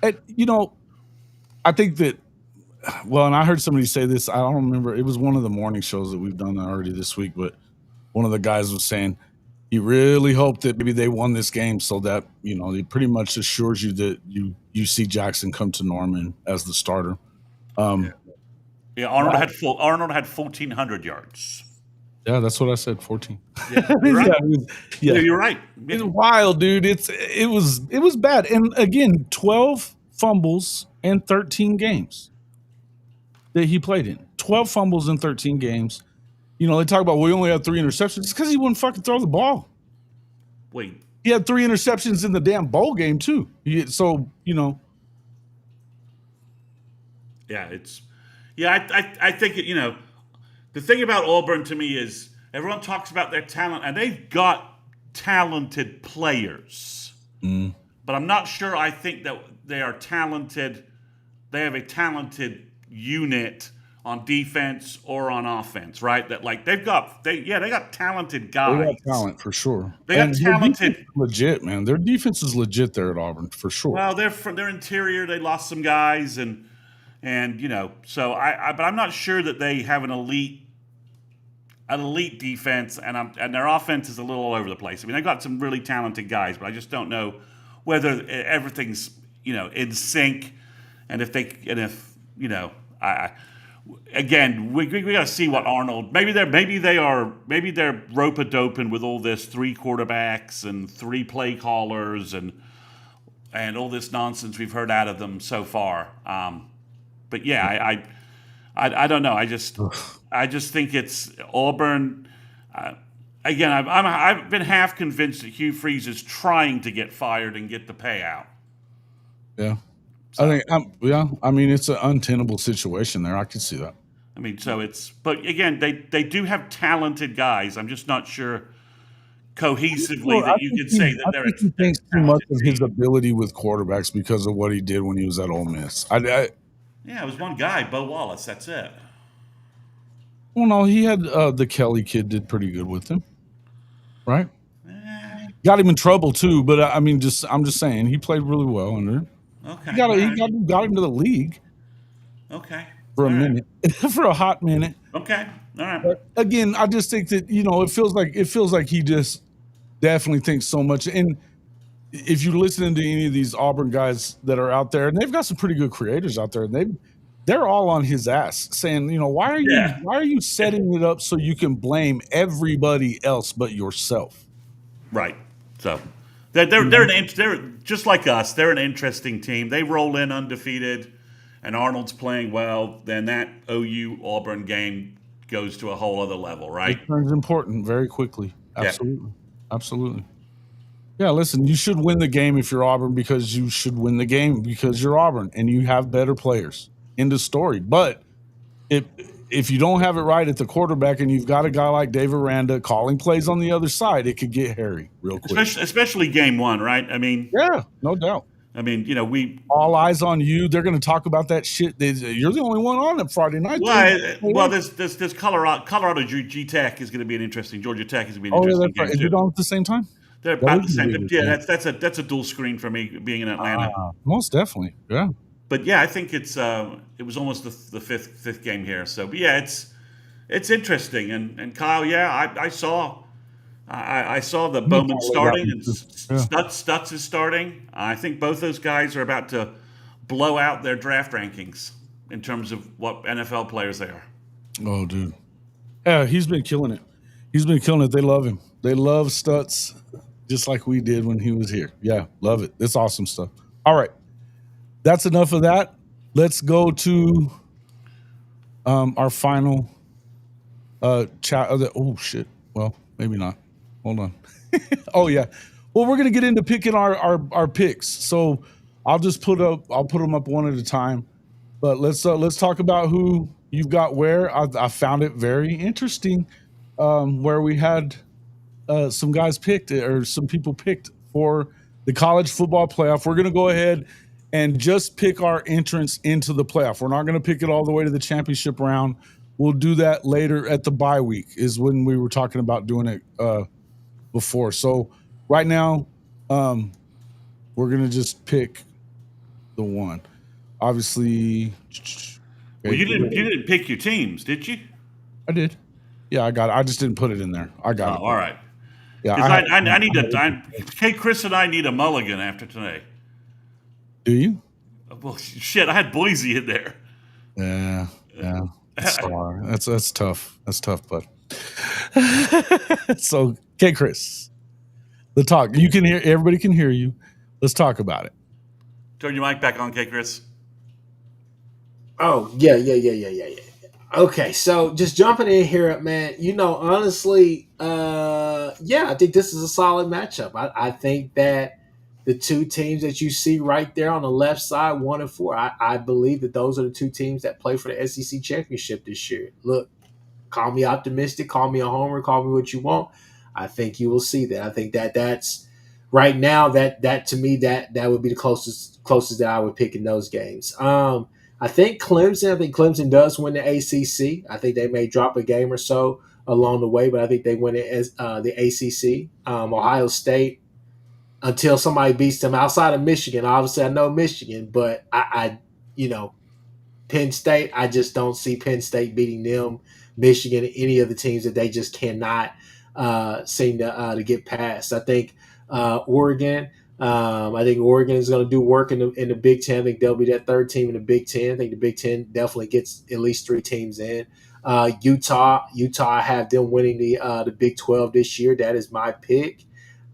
I think that. Well, and I heard somebody say this. I don't remember. It was one of the morning shows that we've done already this week, but one of the guys was saying he really hoped that maybe they won this game so that it pretty much assures you that you see Jackson come to Norman as the starter. Arnold had 1,400 yards. Yeah, that's what I said. 14. Yeah, you're right. You're right. It's wild, dude. It was bad, and again, 12 fumbles and 13 games that he played in. 12 fumbles in 13 games. They talk about we only had 3 interceptions. It's because he wouldn't fucking throw the ball. Wait. He had 3 interceptions in the damn bowl game too. Yeah, I think the thing about Auburn to me is everyone talks about their talent, and they've got talented players. But I'm not sure I think that they are talented. They have a talented unit on defense or on offense, right? That they got talented guys. They got talent for sure. They got talented, legit, man. Their defense is legit there at Auburn for sure. Well, they're from their interior. They lost some guys, and so but I'm not sure that they have an elite defense, and their offense is a little all over the place. They've got some really talented guys, but I just don't know whether everything's in sync, and if again, we got to see what Arnold. Maybe they're rope-a-doping with all this 3 quarterbacks and 3 play callers and all this nonsense we've heard out of them so far. But yeah, I don't know. I just think it's Auburn. Again, I've been half convinced that Hugh Freeze is trying to get fired and get the payout. Yeah. So, I mean, it's an untenable situation there. I can see that. I mean, but again, they do have talented guys. I'm just not sure cohesively that you can say that they're. I think he thinks too much of his ability with quarterbacks because of what he did when he was at Ole Miss. Yeah, it was one guy, Bo Wallace. That's it. Well, no, he had the Kelly kid did pretty good with him, right? Got him in trouble too, but I mean, I'm just saying he played really well under him. Okay, he got him to the league. Okay, for a minute, for a hot minute. Okay, all right. But again, I just think that it feels like he just definitely thinks so much. And if you're listening to any of these Auburn guys that are out there, and they've got some pretty good creators out there, and they're all on his ass saying, why are you setting it up so you can blame everybody else but yourself? Right. So they're just like us. They're an interesting team. They roll in undefeated, and Arnold's playing well. Then that OU Auburn game goes to a whole other level, right? It turns important very quickly. Absolutely. Yeah. Absolutely. Yeah, listen, you should win the game if you're Auburn because you should win the game because you're Auburn and you have better players. End of story. But if you don't have it right at the quarterback and you've got a guy like Dave Aranda calling plays on the other side, it could get hairy real quick. Especially game one, right? I mean, yeah, no doubt. I mean, we all eyes on you. They're going to talk about that shit. You're the only one on it Friday night. Well, this Colorado G Tech is going to be an interesting. Georgia Tech is going to be an interesting game too. Is it on at the same time? They're about the same. Yeah, that's a dual screen for me being in Atlanta. Most definitely, yeah. But yeah, I think it was almost the fifth game here. So, but yeah, it's interesting. And Kyle, yeah, I saw the Bowman starting and Stutz is starting. I think both those guys are about to blow out their draft rankings in terms of what NFL players they are. Oh, dude, yeah, he's been killing it. They love him. They love Stutz just like we did when he was here. Yeah, love it. It's awesome stuff. All right. That's enough of that. Let's go to our final chat. Oh, shit. Well, maybe not. Hold on. Oh, yeah. Well, we're going to get into picking our picks. So I'll put them up one at a time. But let's talk about who you've got where. I found it very interesting where we had some guys picked or some people picked for the college football playoff. We're going to go ahead and just pick our entrance into the playoff. We're not going to pick it all the way to the championship round. We'll do that later at the bye week is when we were talking about doing it before. So right now, we're going to just pick the one. Obviously. Well, you didn't pick your teams, did you? I did. Yeah, I got it. I just didn't put it in there. I got it. All right. Yeah, I need Kchris and I need a mulligan after tonight. Do you? Well, shit, I had Boise in there. Yeah. Sorry. That's tough. That's tough, bud. So, Kchris, the talk. You can hear. Everybody can hear you. Let's talk about it. Turn your mic back on, Kchris. Oh yeah. Okay, so just jumping in here, man. Honestly, I think this is a solid matchup. I think that the two teams that you see right there on the left side, 1 and 4, I believe that those are the two teams that play for the SEC championship this year. Look, call me optimistic, call me a homer, call me what you want. I think you will see that. I think that's right now that to me that would be the closest that I would pick in those games. I think Clemson does win the ACC. I think they may drop a game or so along the way, but I think they win it as the ACC. Ohio State, until somebody beats them outside of Michigan. Obviously, I know Michigan, but Penn State, I just don't see Penn State beating them, Michigan, any of the teams that they just cannot seem to get past. I think Oregon, I think Oregon is going to do work in the Big Ten. I think they'll be that third team in the Big Ten. I think the Big Ten definitely gets at least 3 teams in. Utah, I have them winning the Big 12 this year. That is my pick.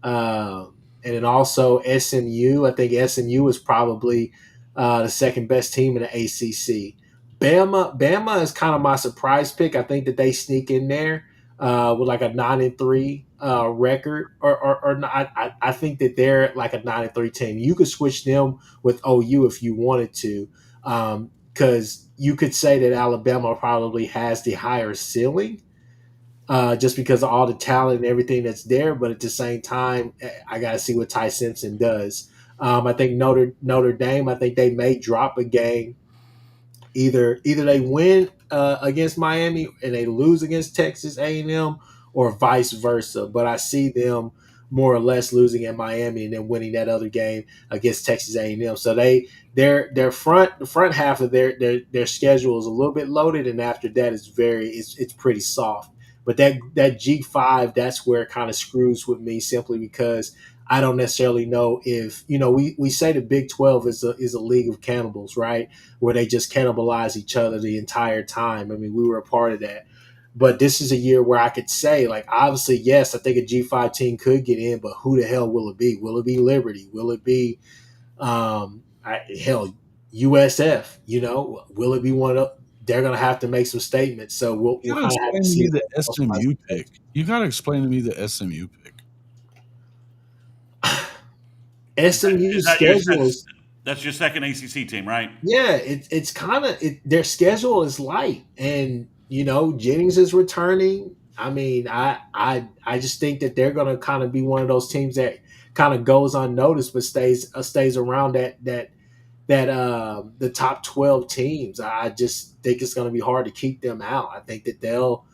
And then also SMU. I think SMU is probably the second best team in the ACC. Bama is kind of my surprise pick. I think that they sneak in there with like a 9-3 record, or not. I think that they're like a 9-3 team. You could switch them with OU if you wanted to, because you could say that Alabama probably has the higher ceiling, just because of all the talent and everything that's there. But at the same time, I got to see what Ty Simpson does. I think Notre Dame. I think they may drop a game. Either they win against Miami and they lose against Texas A&M, or vice versa. But I see them more or less losing at Miami and then winning that other game against Texas A&M. So their front half of their schedule is a little bit loaded, and after that it's pretty soft. But that G5, that's where it kind of screws with me, simply because I don't necessarily know if, we say the Big 12 is a league of cannibals, right? Where they just cannibalize each other the entire time. I mean, we were a part of that. But this is a year where I could say, like, obviously, yes, I think a G5 team could get in, but who the hell will it be? Will it be Liberty? Will it be, USF? Will it be one of? They're going to have to make some statements. So we'll You kind gotta of have explain to to see. me the SMU pick. You gotta explain to me the SMU pick. SMU schedule is. That's your second ACC team, right? Yeah, it's kind of their schedule is light, and Jennings is returning. I mean, I just think that they're going to kind of be one of those teams that kind of goes unnoticed, but stays around that the top 12 teams. I just think it's going to be hard to keep them out. I think that they'll.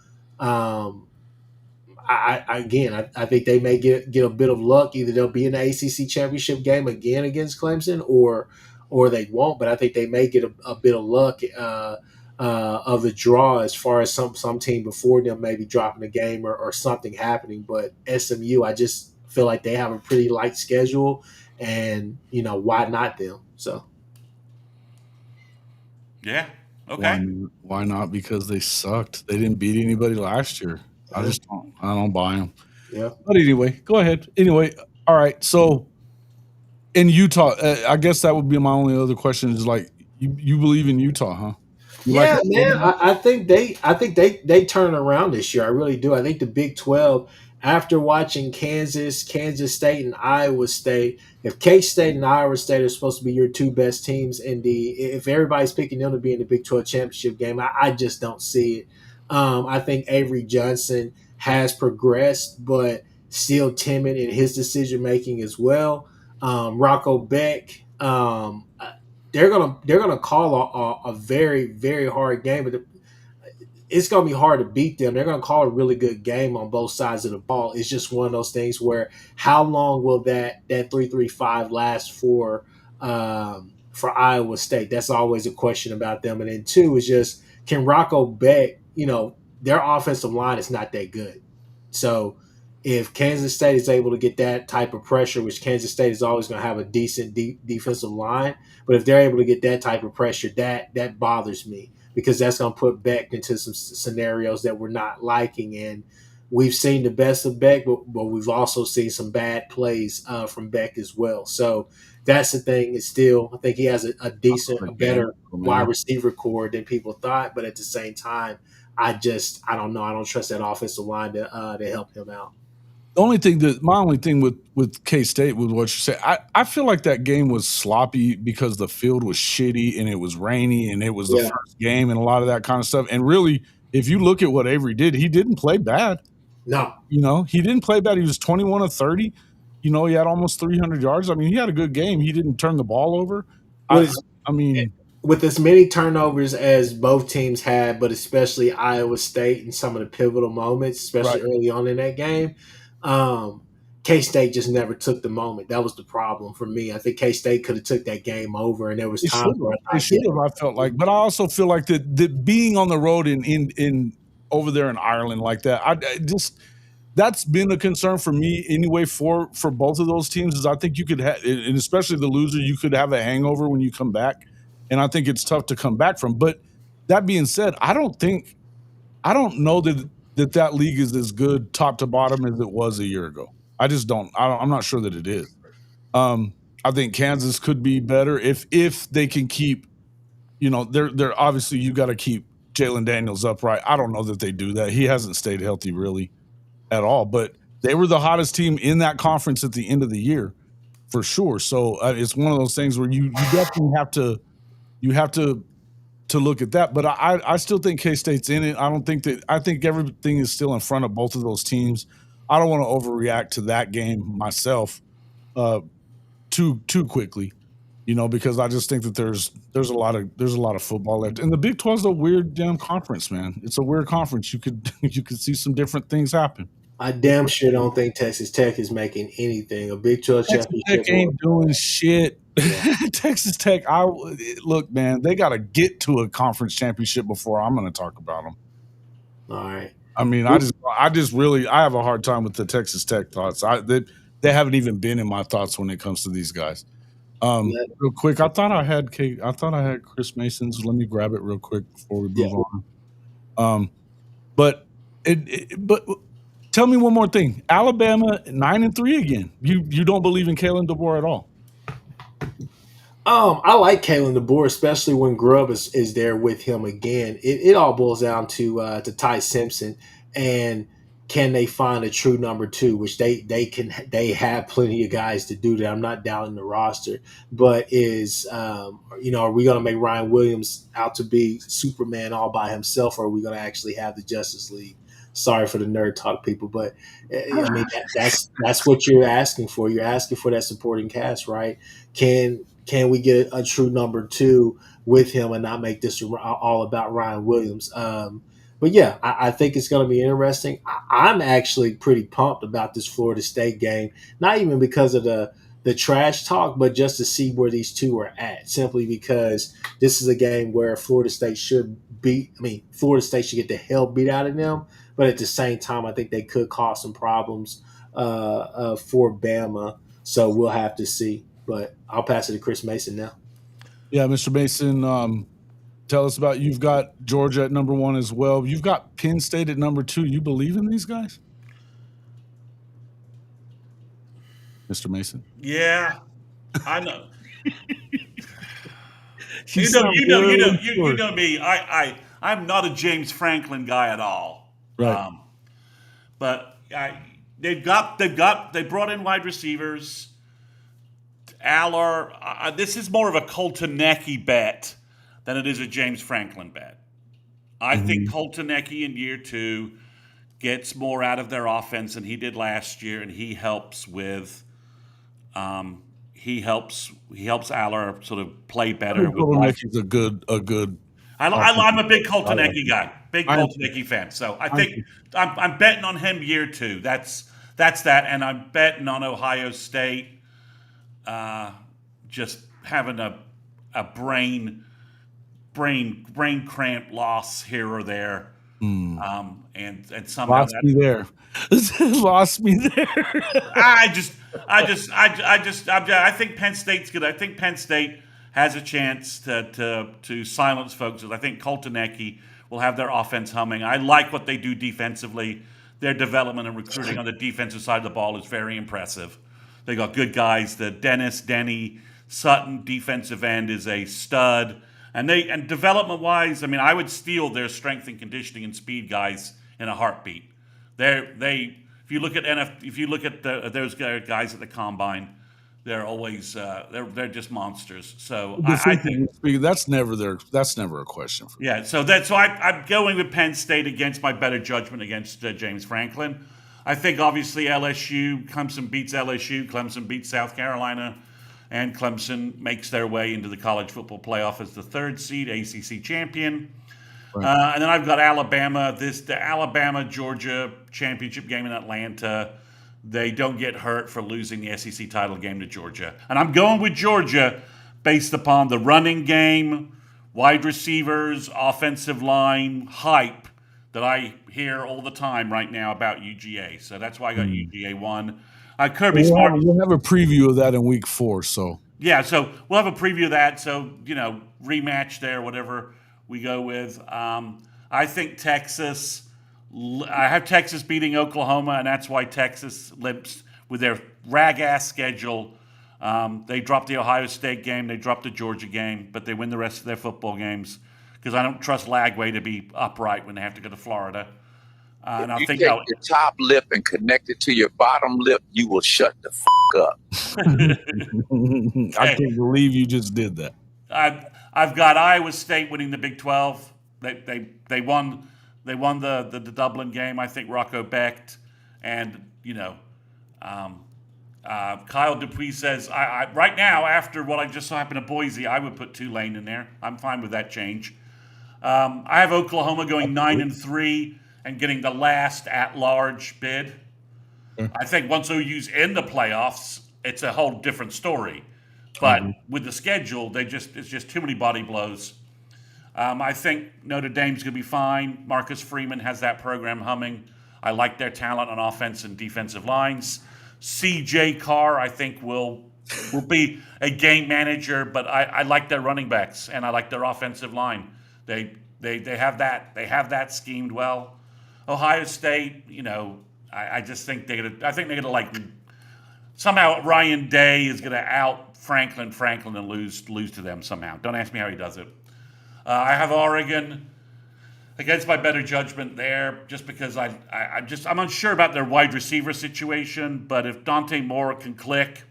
I think they may get a bit of luck. Either they'll be in the ACC championship game again against Clemson, or they won't. But I think they may get a bit of luck of the draw, as far as some team before them maybe dropping a game or something happening. But SMU, I just feel like they have a pretty light schedule, and why not them? So yeah, okay. Why not? Because they sucked. They didn't beat anybody last year. I don't buy them. Yeah. But anyway, go ahead. Anyway, all right. So in Utah, I guess that would be my only other question is, like, you believe in Utah, huh? Yeah, man. I think they turn around this year. I really do. I think the Big 12, after watching Kansas State, and Iowa State, if K-State and Iowa State are supposed to be your two best teams if everybody's picking them to be in the Big 12 championship game, I just don't see it. I think Avery Johnson has progressed, but still timid in his decision making as well. Rocco Beck, they're gonna call a very, very hard game, but it's gonna be hard to beat them. They're gonna call a really good game on both sides of the ball. It's just one of those things where how long will that 3-3-5 last for Iowa State? That's always a question about them. And then two is just, can Rocco Beck, their offensive line is not that good. So if Kansas State is able to get that type of pressure, which Kansas State is always going to have a decent defensive line, but if they're able to get that type of pressure, that bothers me, because that's going to put Beck into some scenarios that we're not liking. And we've seen the best of Beck, but we've also seen some bad plays from Beck as well. So that's the thing. It's still, I think he has a better wide receiver core than people thought. But at the same time, I don't know. I don't trust that offensive line to help him out. My only thing with K-State with what you say, I feel like that game was sloppy because the field was shitty and it was rainy and it was the first game and a lot of that kind of stuff. And really, if you look at what Avery did, he didn't play bad. No. He didn't play bad. He was 21 of 30. He had almost 300 yards. I mean, he had a good game. He didn't turn the ball over. With as many turnovers as both teams had, but especially Iowa State in some of the pivotal moments, especially early on in that game, K-State just never took the moment. That was the problem for me. I think K-State could have took that game over, and there was time for it. They should have, I felt like. But I also feel like that being on the road in over there in Ireland like that, that's been a concern for me anyway for both of those teams. Is I think you could have, and especially the loser, you could have a hangover when you come back, and I think it's tough to come back from. But that being said, I don't know that league is as good top to bottom as it was a year ago. I just don't. I'm not sure that it is. I think Kansas could be better if they can keep. They're obviously you got to keep Jalen Daniels upright. I don't know that they do that. He hasn't stayed healthy really at all. But they were the hottest team in that conference at the end of the year, for sure. So it's one of those things where you definitely have to look at that. But I still think K-State's in it. I think everything is still in front of both of those teams. I don't want to overreact to that game myself too quickly, because I just think that there's a lot of football left. And the Big 12 is a weird damn conference, man. It's a weird conference. You could see some different things happen. I damn sure don't think Texas Tech is making anything. A Big 12 Texas championship Tech ain't doing shit. Yeah. Texas Tech, look, man, they got to get to a conference championship before I'm going to talk about them. All right. I mean, I have a hard time with the Texas Tech thoughts. They haven't even been in my thoughts when it comes to these guys. Real quick, I thought I had Chris Mason's. Let me grab it real quick before we move on. But tell me one more thing. Alabama 9-3 again. You don't believe in Kalen DeBoer at all? I like Kalen DeBoer, especially when Grubb is there with him again. It all boils down to Ty Simpson, and can they find a true number two, which they have plenty of guys to do that. I'm not doubting the roster, but are we going to make Ryan Williams out to be Superman all by himself, or are we going to actually have the Justice League? Sorry for the nerd talk, people, but I mean that's what you're asking for. You're asking for that supporting cast, right? Can we get a true number two with him and not make this all about Ryan Williams? But yeah, I think it's going to be interesting. I'm actually pretty pumped about this Florida State game, not even because of the trash talk, but just to see where these two are at, simply because this is a game where Florida State should get the hell beat out of them. But at the same time, I think they could cause some problems for Bama. So we'll have to see. But I'll pass it to Chris Mason now. Yeah, Mr. Mason, tell us about, you've got Georgia at number 1 as well. You've got Penn State at number 2. You believe in these guys? Mr. Mason? Yeah, I know. You know me. I'm not a James Franklin guy at all. Right. But they brought in wide receivers. Aller, this is more of a Coltonecki bet than it is a James Franklin bet. I think Coltonecki in year 2 gets more out of their offense than he did last year, and he helps with he helps Aller sort of play better. Coltonecki's a good. I'm a big Coltonecki guy, big Coltonecki fan. So I think I'm betting on him year 2. That's that, and I'm betting on Ohio State just having a brain cramp loss here or there, and somehow lost me there. Lost me there. I think Penn State's good. I think Penn State has a chance to silence folks. I think Coltonecki will have their offense humming. I like what they do defensively. Their development and recruiting on the defensive side of the ball is very impressive. They got good guys. The Denny Sutton defensive end is a stud. And development-wise, I mean, I would steal their strength and conditioning and speed guys in a heartbeat. If you look at those guys at the combine, they're always they're just monsters. So I think that's never a question for me. Yeah. So I'm going with Penn State against my better judgment against James Franklin. I think obviously Clemson beats LSU, Clemson beats South Carolina, and Clemson makes their way into the college football playoff as the 3rd seed, ACC champion. Right. And then I've got Alabama. The Alabama-Georgia championship game in Atlanta. They don't get hurt for losing the SEC title game to Georgia. And I'm going with Georgia based upon the running game, wide receivers, offensive line, hype that I hear all the time right now about UGA. So that's why I got UGA 1. Kirby We'll Smart. we'll have a preview of that in week 4. So Yeah, so we'll have a preview of that. So, rematch there, whatever we go with. I think Texas, I have Texas beating Oklahoma, and that's why Texas limps with their rag-ass schedule. They dropped the Ohio State game, they dropped the Georgia game, but they win the rest of their football games because I don't trust Lagway to be upright when they have to go to Florida. And I You think take your top lip and connect it to your bottom lip, you will shut the up. I can't believe you just did that. I've got Iowa State winning the Big 12. They won the Dublin game. I think Rocco Becht and Kyle Dupuis says I right now after what I just saw happen to Boise, I would put Tulane in there. I'm fine with that change. I have Oklahoma going 9-3 and getting the last at-large bid. I think once OU's in the playoffs, it's a whole different story. But with the schedule, it's just too many body blows. I think Notre Dame's going to be fine. Marcus Freeman has that program humming. I like their talent on offense and defensive lines. C.J. Carr, I think, will be a game manager, but I like their running backs and I like their offensive line. They have that schemed well. Ohio State, I just think they're gonna like somehow Ryan Day is gonna out Franklin and lose to them somehow. Don't ask me how he does it. I have Oregon against my better judgment there, just because I'm unsure about their wide receiver situation. But if Dante Moore can click,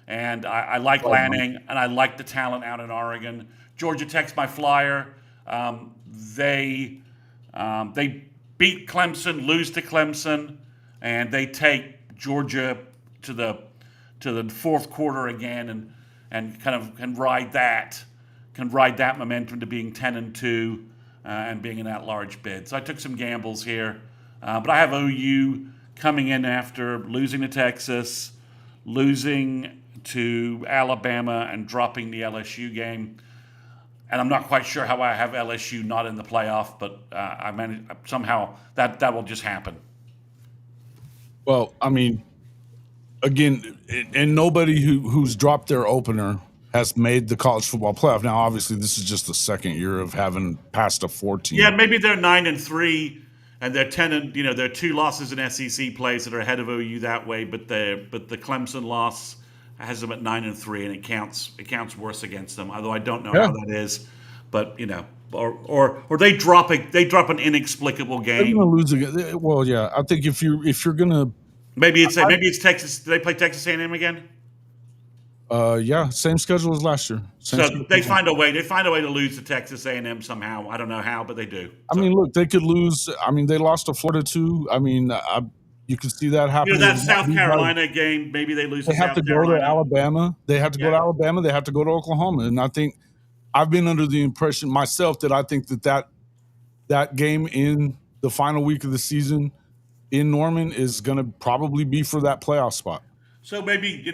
and I like Lanning and I like the talent out in Oregon. Georgia Tech's my flyer. They beat Clemson, lose to Clemson, and they take Georgia to the fourth quarter again, and kind of can ride that momentum to being 10-2 and being an at-large bid. So I took some gambles here, but I have OU coming in after losing to Texas, losing to Alabama, and dropping the LSU game. And I'm not quite sure how I have LSU not in the playoff, but I managed somehow that will just happen. Well, I mean, again, and nobody who's dropped their opener has made the college football playoff. Now, obviously, this is just the second year of having passed a 14. Yeah, maybe they're 9-3, and they're 10, and there are 2 losses in SEC plays that are ahead of OU that way. But the Clemson loss has them at 9-3, and it counts worse against them. Although I don't know how that is, but or they drop an inexplicable game. They're gonna lose again. Well, yeah, I think if you're gonna maybe it's Texas. Do they play Texas A&M again? Yeah, same schedule as last year. They find a way. They find a way to lose to Texas A&M somehow. I don't know how, but they do. I mean, look, they could lose. I mean, they lost to Florida too. I mean, you can see that happening. That South Carolina game, maybe they lose. They have to go to Alabama. They have to go to Alabama. They have to go to Oklahoma. And I think I've been under the impression myself that I think that game in the final week of the season in Norman is going to probably be for that playoff spot. So maybe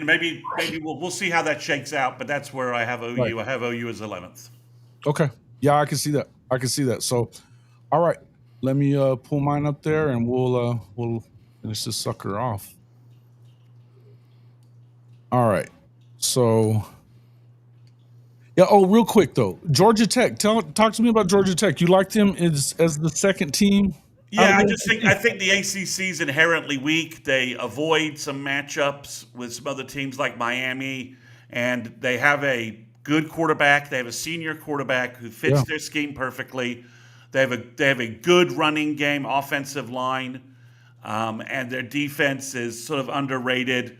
we'll see how that shakes out. But that's where I have OU. Right. I have OU as 11th. Okay. Yeah, I can see that. So, all right, let me pull mine up there, and we'll finish this sucker off. All right. So, yeah. Oh, real quick though, Georgia Tech. Talk to me about Georgia Tech. You like them as the second team? Yeah, I think the ACC is inherently weak. They avoid some matchups with some other teams like Miami, and they have a good quarterback. They have a senior quarterback who fits their scheme perfectly. They have a good running game, offensive line. And their defense is sort of underrated.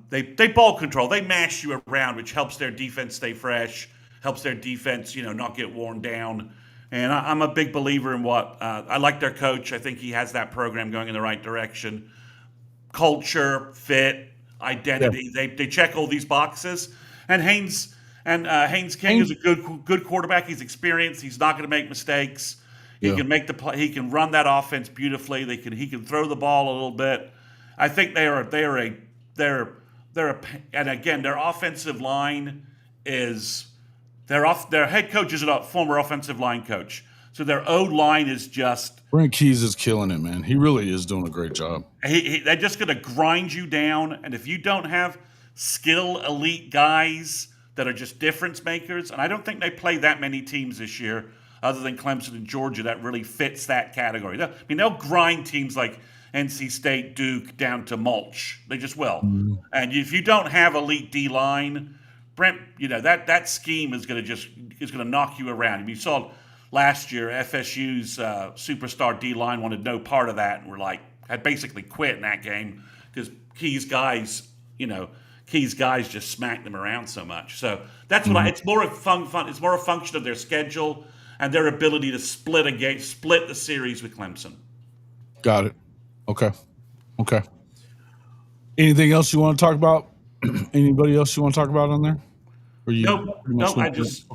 They ball control. They mash you around, which helps their defense stay fresh, helps their defense, not get worn down. And I'm a big believer in what I like their coach. I think he has that program going in the right direction. Culture, fit, identity. Yeah. They check all these boxes. And Haynes King is a good quarterback. He's experienced. He's not going to make mistakes. He can make the play. He can run that offense beautifully. He can throw the ball a little bit. I think they're and again their offensive line is their head coach is a former offensive line coach. So their O-line is just Brent Keys is killing it, man. He really is doing a great job. they're just going to grind you down. And if you don't have skill elite guys that are just difference makers, and I don't think they play that many teams this year other than Clemson and Georgia that really fits that category. I mean, they'll grind teams like NC State, Duke down to mulch. They just will. Mm-hmm. And if you don't have elite D-line, Brent, that scheme is going to knock you around. I mean, you saw last year FSU's superstar D-line wanted no part of that and had basically quit in that game because Key's guys just smacked them around so much. So that's what it's more of fun. It's more a function of their schedule and their ability to split the series with Clemson. Got it. Okay. Anything else you want to talk about? Anybody else you want to talk about on there? Nope. I just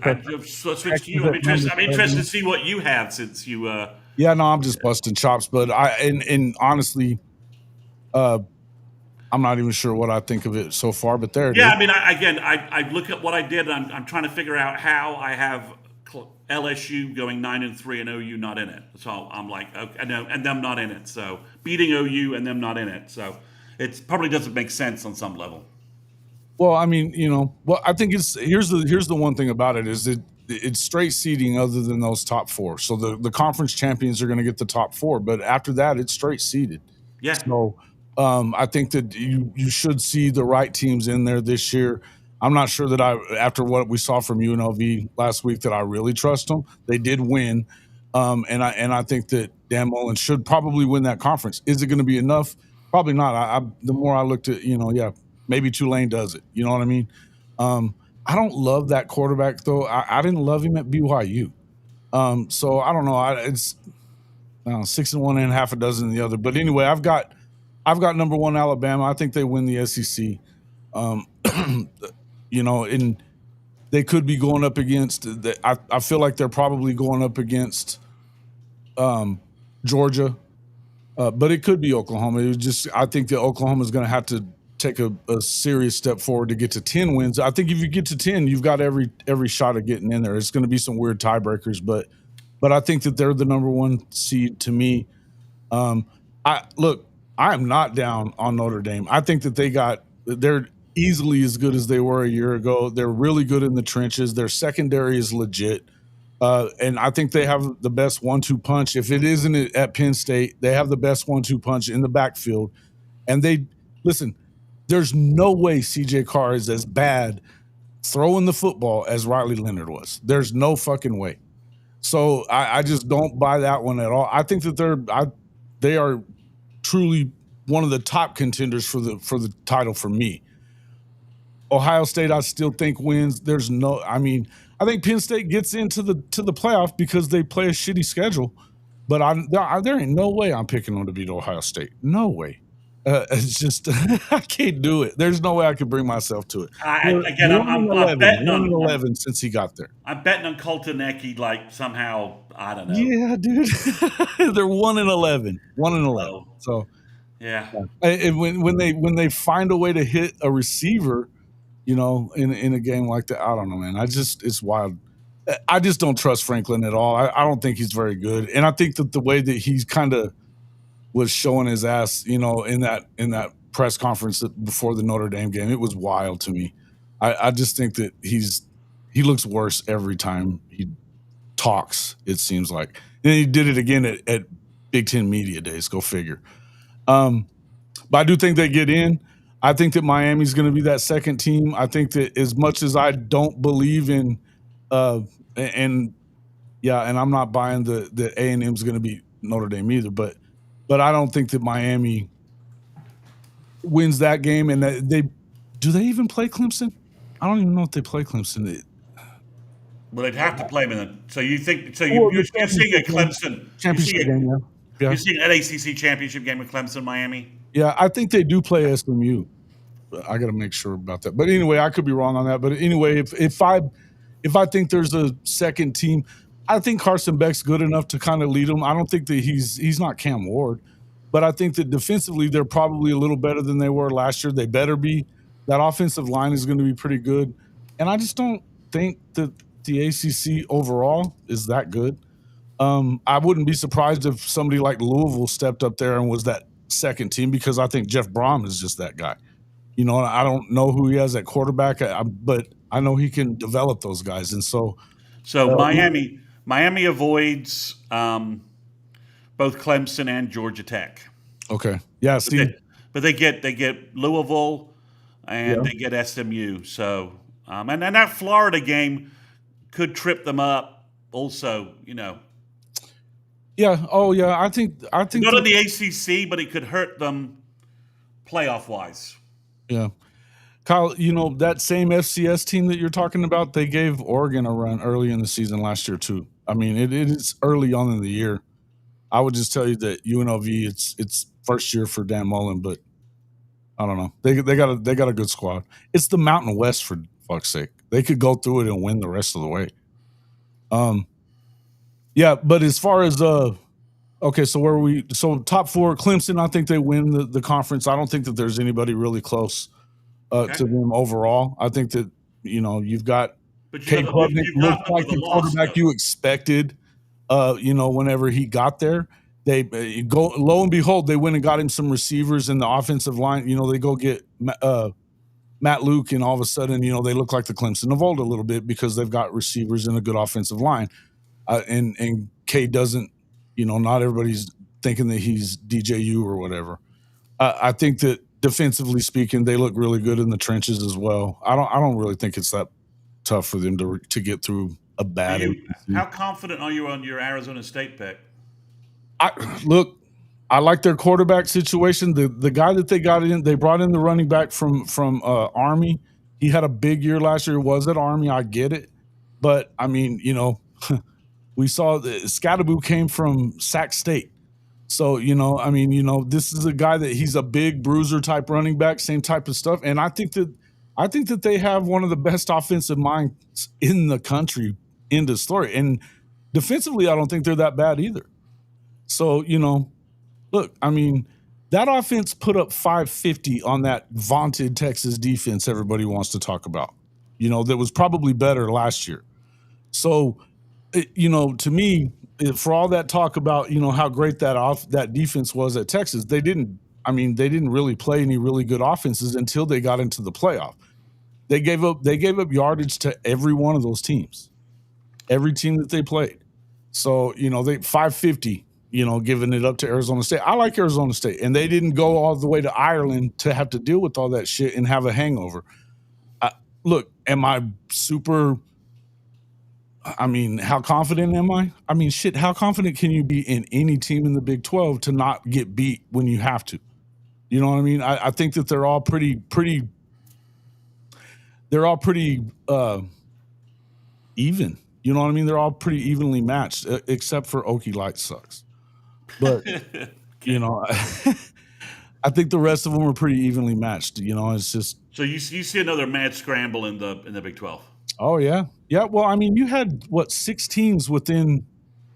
switched to you. I'm interested to see what you have since you. Yeah, no, I'm just busting chops, but and honestly, I'm not even sure what I think of it so far. But there it is. Yeah, I mean, I look at what I did, and I'm trying to figure out how I have LSU going 9-3 and OU not in it. So I'm like, okay, and them not in it. So beating OU and them not in it. So it probably doesn't make sense on some level. Well, I mean, I think here's the one thing about it is that it's straight seeding other than those top four. So the conference champions are going to get the top four, but after that, it's straight seeded. Yeah. So I think that you should see the right teams in there this year. I'm not sure that after what we saw from UNLV last week, that I really trust them. They did win, and I think that Dan Mullen should probably win that conference. Is it going to be enough? Probably not. The more I looked at, maybe Tulane does it. You know what I mean? I don't love that quarterback though. I didn't love him at BYU. So I don't know. It's 6-1 and half a dozen in the other. But anyway, I've got number one Alabama. I think they win the SEC. And they could be going up against. I feel like they're probably going up against Georgia, but it could be Oklahoma. I think that Oklahoma is going to have to take a serious step forward to get to 10 wins. I think if you get to 10, you've got every shot of getting in there. It's going to be some weird tiebreakers, but I think that they're the number one seed to me. I am not down on Notre Dame. I think that they're easily as good as they were a year ago. They're really good in the trenches. Their secondary is legit. And I think they have the best 1-2 punch. If it isn't at Penn State, they have the best 1-2 punch in the backfield. And there's no way CJ Carr is as bad throwing the football as Riley Leonard was. There's no fucking way. So I just don't buy that one at all. I think that they are truly one of the top contenders for the title for me. Ohio State, I still think wins. I think Penn State gets into the playoff because they play a shitty schedule. But there ain't no way I'm picking them to beat Ohio State. No way. It's just I can't do it. There's no way I could bring myself to it. I'm betting on 11 since he got there. I'm betting on Colton Ecke somehow. I don't know. Yeah, dude. They're 1-11. 1-11. So yeah. And when they find a way to hit a receiver, in a game like that, I don't know, man. It's wild. I just don't trust Franklin at all. I don't think he's very good, and I think that the way that he's kind of was showing his ass, in that press conference before the Notre Dame game, it was wild to me. I just think that he looks worse every time he talks, it seems like. And he did it again at Big Ten Media Days, go figure. But I do think they get in. I think that Miami's going to be that second team. I think that as much as I don't believe in and I'm not buying the A&M's going to beat Notre Dame either, but I don't think that Miami wins that game. And do they even play Clemson? I don't even know if they play Clemson. Well, they'd have to play them. So you think? So you're seeing a Clemson championship game? Yeah. You're seeing an ACC championship game with Clemson, Miami. Yeah, I think they do play SMU. I got to make sure about that. But anyway, I could be wrong on that. But anyway, if I think there's a second team, I think Carson Beck's good enough to kind of lead them. I don't think that he's not Cam Ward, but I think that defensively they're probably a little better than they were last year. They better be. That offensive line is going to be pretty good, and I just don't think that the ACC overall is that good. I wouldn't be surprised if somebody like Louisville stepped up there and was that second team, because I think Jeff Brom is just that guy. You know, I don't know who he has at quarterback, but I know he can develop those guys. And so Miami avoids both Clemson and Georgia Tech. okay, yeah, see, But they get Louisville and they get SMU. So and that Florida game could trip them up. Also, you know. yeah, oh yeah, I think Not in the ACC, but it could hurt them playoff wise. Yeah. Kyle, you know, that same FCS team that you're talking about, they gave Oregon a run early in the season last year too. I mean, it is early on in the year. I would just tell you that UNLV, it's first year for Dan Mullen, but I don't know. They got a good squad. It's the Mountain West, for fuck's sake. They could go through it and win the rest of the way. Yeah, but as far as okay, so where are we? So top four, Clemson, I think they win the conference. I don't think that there's anybody really close to them overall. I think that, you know, you've got Cade Klubnik, looks like the quarterback you expected. You know, whenever he got there, they go, lo and behold, they went and got him some receivers in the offensive line. You know, they go get Matt Luke, and all of a sudden, you know, they look like the Clemson of old a little bit because they've got receivers and a good offensive line. And Cade doesn't, you know, not everybody's thinking that he's DJU or whatever. I think that defensively speaking, they look really good in the trenches as well. I don't really think it's that tough for them to get through a bad. How confident are you on your Arizona State pick? I like their quarterback situation. The guy that they brought in the running back from Army. He had a big year last year. Was at Army. I get it, but I mean, you know, we saw that Scatteraboo came from Sac State. So, you know, I mean, you know, this is a guy that he's a big bruiser type running back, same type of stuff. And I think that they have one of the best offensive minds in the country in the story. And defensively, I don't think they're that bad either. So, you know, look, I mean, that offense put up 550 on that vaunted Texas defense everybody wants to talk about, you know, that was probably better last year. So, you know, to me, for all that talk about, you know, how great that defense was at Texas, they didn't really play any really good offenses until they got into the playoff. They gave up yardage to every one of those teams, every team that they played. So, you know, they 550, you know, giving it up to Arizona State. I like Arizona State, and they didn't go all the way to Ireland to have to deal with all that shit and have a hangover. Look, am I super? I mean, how confident am I? I mean, shit, how confident can you be in any team in the Big 12 to not get beat when you have to? You know what I mean? I think that they're all pretty even. You know what I mean? They're all pretty evenly matched, except for Okie Light sucks. But, you know, I think the rest of them are pretty evenly matched. You know, it's just. So you see another mad scramble in the Big 12. Oh, yeah. Yeah, well, I mean, you had, 6 teams within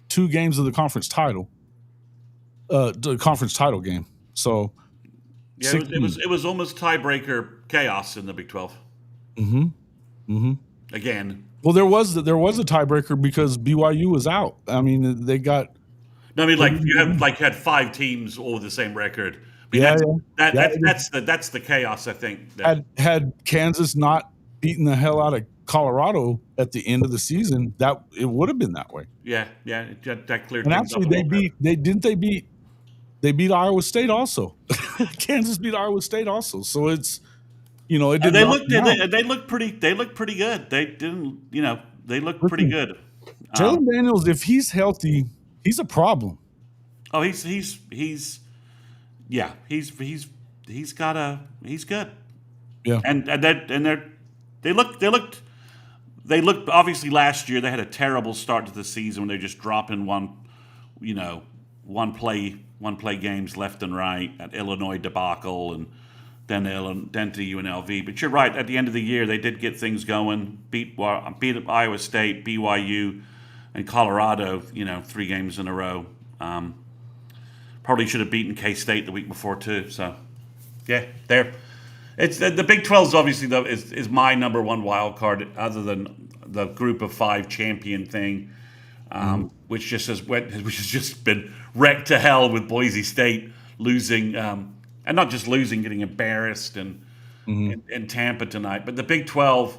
2 games of the conference title, the conference title game. So, yeah, it was almost tiebreaker chaos in the Big 12. Again. Well, there was a tiebreaker because BYU was out. I mean, they got. No, I mean, you had 5 teams all with the same record. I mean, that's the chaos, I think. Had Kansas not beaten the hell out of Colorado at the end of the season, that it would have been that way. Yeah, that cleared. And actually, they beat Iowa State also. Kansas beat Iowa State also. So it's, you know, they look pretty good. They didn't, you know, they look pretty good. Jalen Daniels, if he's healthy, he's a problem. Oh, he's good. Yeah, and they looked obviously last year they had a terrible start to the season when they're just dropping one play games left and right at Illinois debacle and then to UNLV. But you're right, at the end of the year they did get things going, beat Iowa State, BYU, and Colorado, you know, 3 games in a row. Probably should have beaten K-State the week before too. So yeah, it's the Big 12 is obviously is my number one wild card, other than the group of 5 champion thing. which has just been wrecked to hell with Boise State losing, and not just losing, getting embarrassed in Tampa tonight. But the Big 12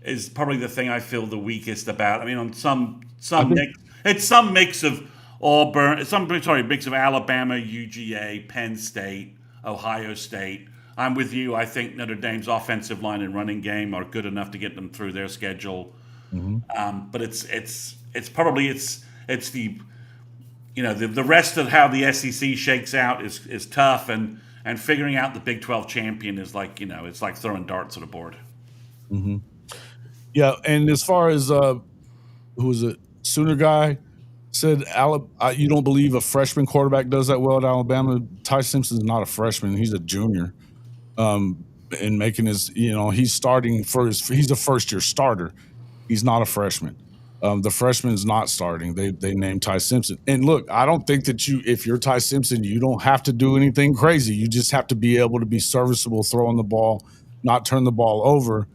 is probably the thing I feel the weakest about. I mean, on it's some mix of Auburn, mix of Alabama, UGA, Penn State, Ohio State. I'm with you. I think Notre Dame's offensive line and running game are good enough to get them through their schedule. But it's the the rest of how the SEC shakes out is tough, and figuring out the Big 12 champion is like it's like throwing darts at a board. Yeah, and as far as who was it, Sooner guy said, you don't believe a freshman quarterback does that well at Alabama. Ty Simpson's not a freshman; he's a junior. And making his, he's starting he's a first year starter. He's not a freshman. The freshman's not starting. They named Ty Simpson. And look, I don't think that if you're Ty Simpson, you don't have to do anything crazy. You just have to be able to be serviceable, throwing the ball, not turn the ball over,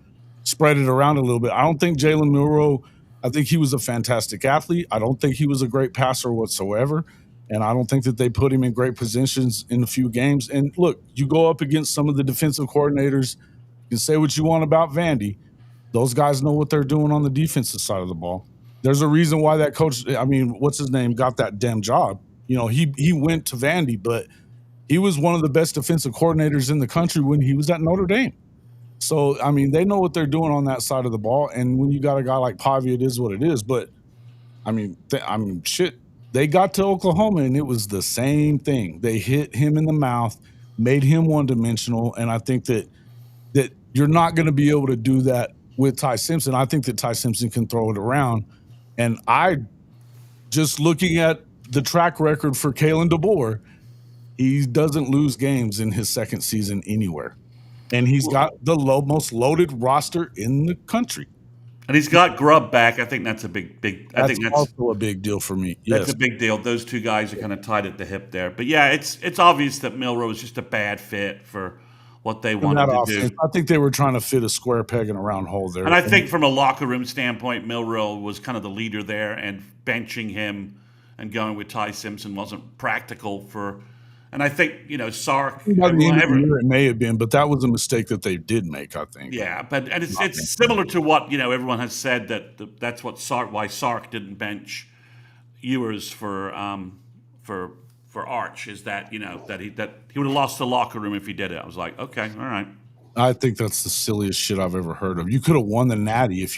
spread it around a little bit. I don't think Jalen Milroe, I think he was a fantastic athlete. I don't think he was a great passer whatsoever. And I don't think that they put him in great positions in a few games. And look, you go up against some of the defensive coordinators. You can say what you want about Vandy. Those guys know what they're doing on the defensive side of the ball. There's a reason why that coach, what's his name, got that damn job. He went to Vandy, but he was one of the best defensive coordinators in the country when he was at Notre Dame. So, they know what they're doing on that side of the ball. And when you got a guy like Pavia, it is what it is. But, shit. They got to Oklahoma, and it was the same thing. They hit him in the mouth, made him one-dimensional, and I think that you're not going to be able to do that with Ty Simpson. I think that Ty Simpson can throw it around. And just looking at the track record for Kalen DeBoer, he doesn't lose games in his second season anywhere. And he's got the most loaded roster in the country. And he's got Grubb back. I think that's a big. I think that's also a big deal for me. That's a big deal. Those two guys are kind of tied at the hip there. But yeah, it's obvious that Milroe is just a bad fit for what they wanted to do. I think they were trying to fit a square peg in a round hole there. And I think from a locker room standpoint, Milroe was kind of the leader there, and benching him and going with Ty Simpson wasn't practical for. And I think Sark. It may have been, but that was a mistake that they did make. I think. Yeah, and it's similar to what everyone has said that's what why Sark didn't bench Ewers for Arch is that that he would have lost the locker room if he did it. I was like, okay, all right. I think that's the silliest shit I've ever heard of. You could have won the Natty if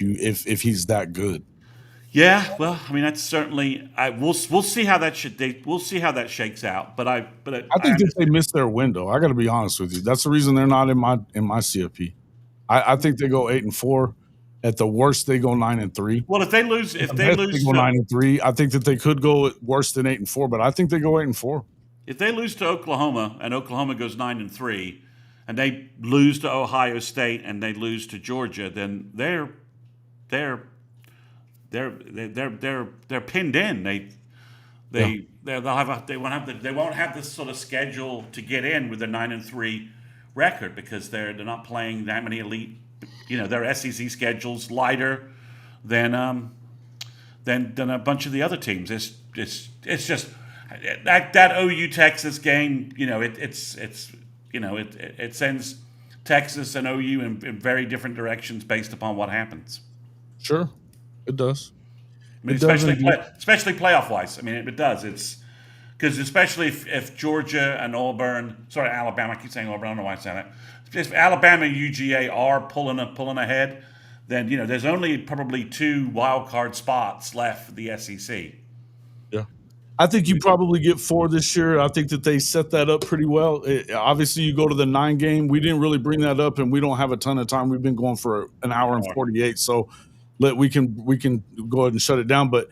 he's that good. Yeah, well, that's certainly. We'll see how that we'll see how that shakes out. But I think that they missed their window. I got to be honest with you. That's the reason they're not in my CFP. I think they go 8-4. At the worst, they go 9-3. Well, if they lose, they go 9-3. I think that they could go worse than 8-4, but I think they go 8-4. If they lose to Oklahoma and Oklahoma goes 9-3, and they lose to Ohio State and they lose to Georgia, then they're pinned in. They won't have this sort of schedule to get in with their 9-3 record because they're not playing that many elite. Their SEC schedule's lighter than a bunch of the other teams. It's just that OU Texas game. It sends Texas and OU in very different directions based upon what happens. Sure. It does. Especially playoff wise. It does. It's because especially if Georgia and Alabama. I keep saying Auburn. I don't know why I said that. If Alabama and UGA are pulling ahead, then there's only probably 2 wild card spots left for the SEC. Yeah, I think you probably get 4 this year. I think that they set that up pretty well. Obviously, you go to the 9 game. We didn't really bring that up, and we don't have a ton of time. We've been going for an hour and 48, so. We can go ahead and shut it down. But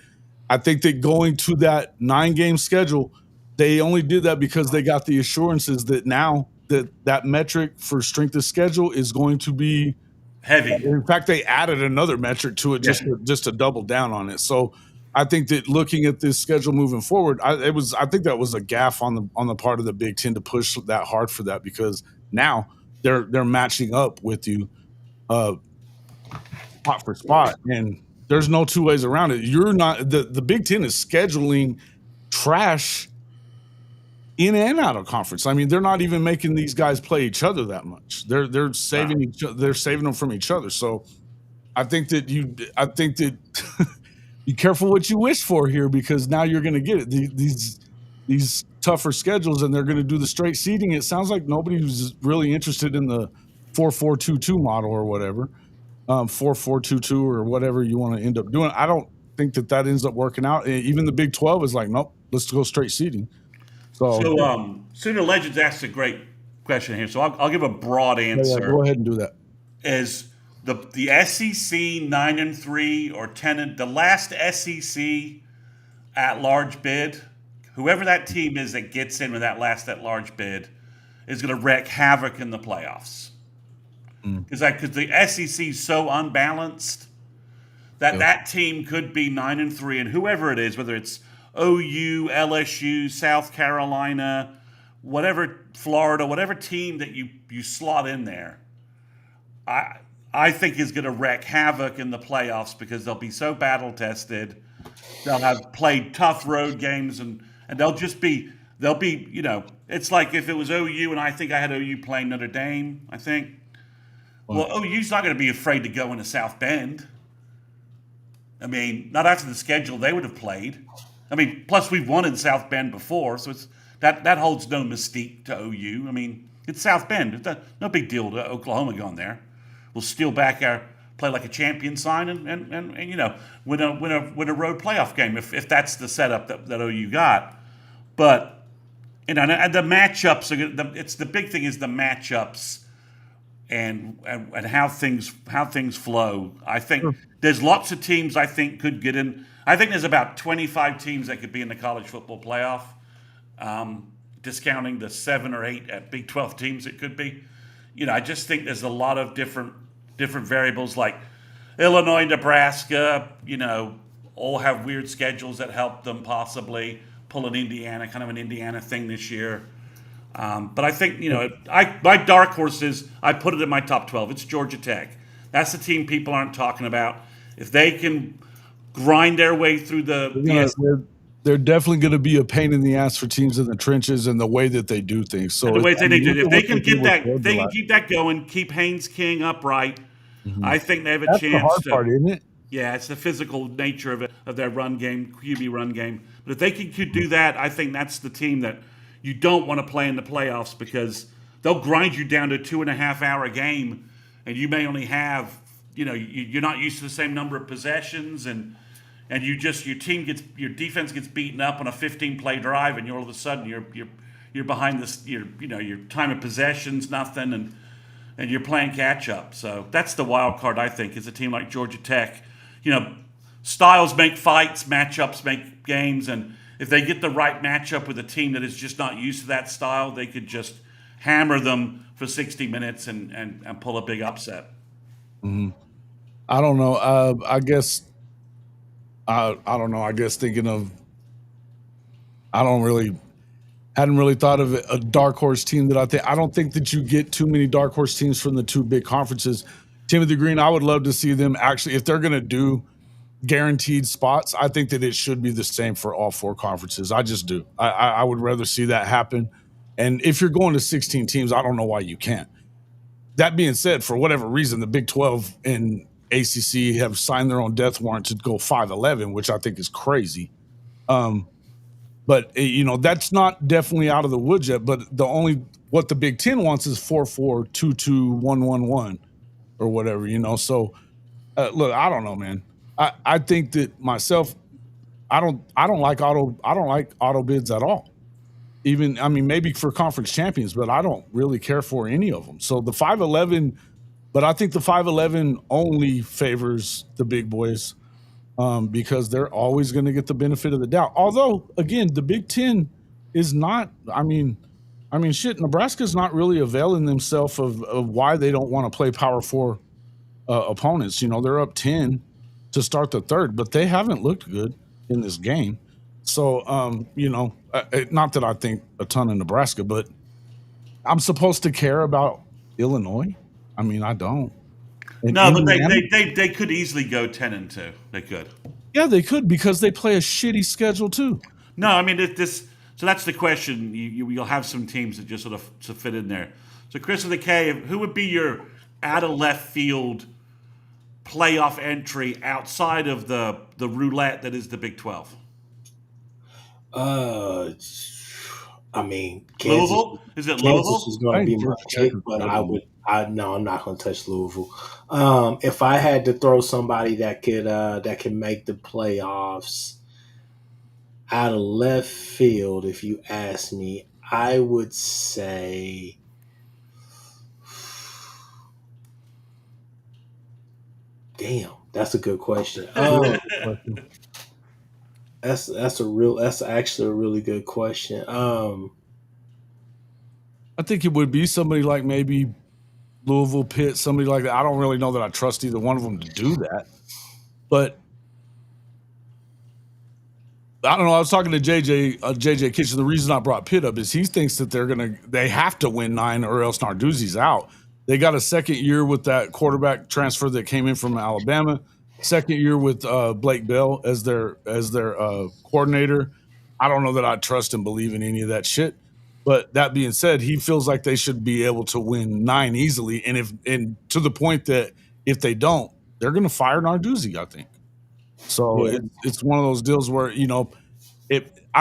I think that going to that 9-game schedule, they only did that because they got the assurances that now that metric for strength of schedule is going to be heavy. In fact, they added another metric to it just to double down on it. So I think that looking at this schedule moving forward, I think that was a gaffe on the part of the Big Ten to push that hard for that because now they're matching up with you. Spot for spot, and There's no two ways around it. You're not the Big Ten is scheduling trash in and out of conference. I mean, they're not even making these guys play each other that much. They're saving they're saving them from each other. So I think that be careful what you wish for here, because now you're going to get it. These tougher schedules, and they're going to do the straight seeding. It sounds like nobody who's really interested in the 4-4-2-2 model or whatever, 4-4-2-2 or whatever you want to end up doing. I don't think that ends up working out. Even the Big 12 is like, nope, let's go straight seeding. So Sooner Legends asked a great question here, so I'll give a broad answer. Yeah, go ahead and do that. Is the SEC 9-3 or 10? The last SEC at-large bid, whoever that team is that gets in with that last at-large bid, is going to wreak havoc in the playoffs. Because the SEC is so unbalanced that that team could be 9-3, and whoever it is, whether it's OU, LSU, South Carolina, whatever, Florida, whatever team that you slot in there, I think is going to wreak havoc in the playoffs, because they'll be so battle tested. They'll have played tough road games, and they'll be, it's like if it was OU, and I think I had OU playing Notre Dame, I think. Well, OU's not going to be afraid to go into South Bend. I mean, not after the schedule they would have played. I mean, plus we've won in South Bend before, so it's that holds no mystique to OU. I mean, it's South Bend. It's no big deal to Oklahoma going there. We'll steal back play like a champion sign and win a road playoff game if that's the setup that OU got. But and the matchups it's the big thing is the matchups and how things flow. I think there's lots of teams I think could get in. I think there's about 25 teams that could be in the college football playoff, discounting the 7 or 8 at Big 12 teams it could be. I just think there's a lot of different variables, like Illinois, Nebraska, all have weird schedules that help them possibly pull an Indiana, kind of an Indiana thing this year. But I think, my dark horse is, I put it in my top 12. It's Georgia Tech. That's the team people aren't talking about. If they can grind their way through they're definitely going to be a pain in the ass for teams in the trenches and the way that they do things. So the way that they do, if they can get that, they can keep that going, keep Haynes King upright. I think they have a chance. That's the hard part, isn't it? Yeah, it's the physical nature of their run game, QB run game. But if they could do that, I think that's the team that you don't want to play in the playoffs, because they'll grind you down to a 2.5-hour game, and you may only have, you're not used to the same number of possessions, and your defense gets beaten up on a 15-play drive, and all of a sudden you're behind this, your time of possessions, nothing, and you're playing catch up. So that's the wild card, I think, is a team like Georgia Tech. Styles make fights, matchups make games, and if they get the right matchup with a team that is just not used to that style, they could just hammer them for 60 minutes and pull a big upset. Mm-hmm. I don't know. I guess I don't know. I guess thinking of, hadn't really thought of a dark horse team that I don't think that you get too many dark horse teams from the two big conferences. Timothy Green, I would love to see them actually, if they're going to do guaranteed spots, I think that it should be the same for all 4 conferences. I just do. I would rather see that happen. And if you're going to 16 teams, I don't know why you can't. That being said, for whatever reason, the Big 12 and ACC have signed their own death warrant to go 5-11, which I think is crazy. But that's not definitely out of the woods yet. But what the Big Ten wants is 4-4-2-2, 1-1-1, or whatever. So look, I don't know, man. I think that myself, I don't like auto bids at all. Even, maybe for conference champions, but I don't really care for any of them. So the 5-11, but I think the 5-11 only favors the big boys, because they're always going to get the benefit of the doubt. Although, again, the Big Ten is not, Nebraska's not really availing themselves of why they don't want to play Power 4 opponents. They're up 10 to start the third, but they haven't looked good in this game. So, not that I think a ton of Nebraska, but I'm supposed to care about Illinois. I don't. No, but they could easily go 10-2. They could. Yeah, they could because they play a shitty schedule too. No, I mean this. So that's the question. You'll have some teams that just sort of fit in there. So Chris with the K, who would be your out of left field playoff entry outside of the roulette that is the Big 12? I mean, Louisville? Is it Kansas Louisville? is going to be my pick, but no, I'm not going to touch Louisville. If I had to throw somebody that can make the playoffs out of left field, if you ask me, I would say damn, that's a good question. That's actually a really good question. I think it would be somebody like maybe Louisville, Pitt, somebody like that. I don't really know that I trust either one of them to do that. But I don't know. I was talking to JJ Kitchen. The reason I brought Pitt up is he thinks that they have to win 9 or else Narduzzi's out. They got a second year with that quarterback transfer that came in from Alabama. Second year with Blake Bell as their coordinator. I don't know that I trust and believe in any of that shit. But that being said, he feels like they should be able to win 9 easily, and to the point that if they don't, they're going to fire Narduzzi, I think. So it's one of those deals where I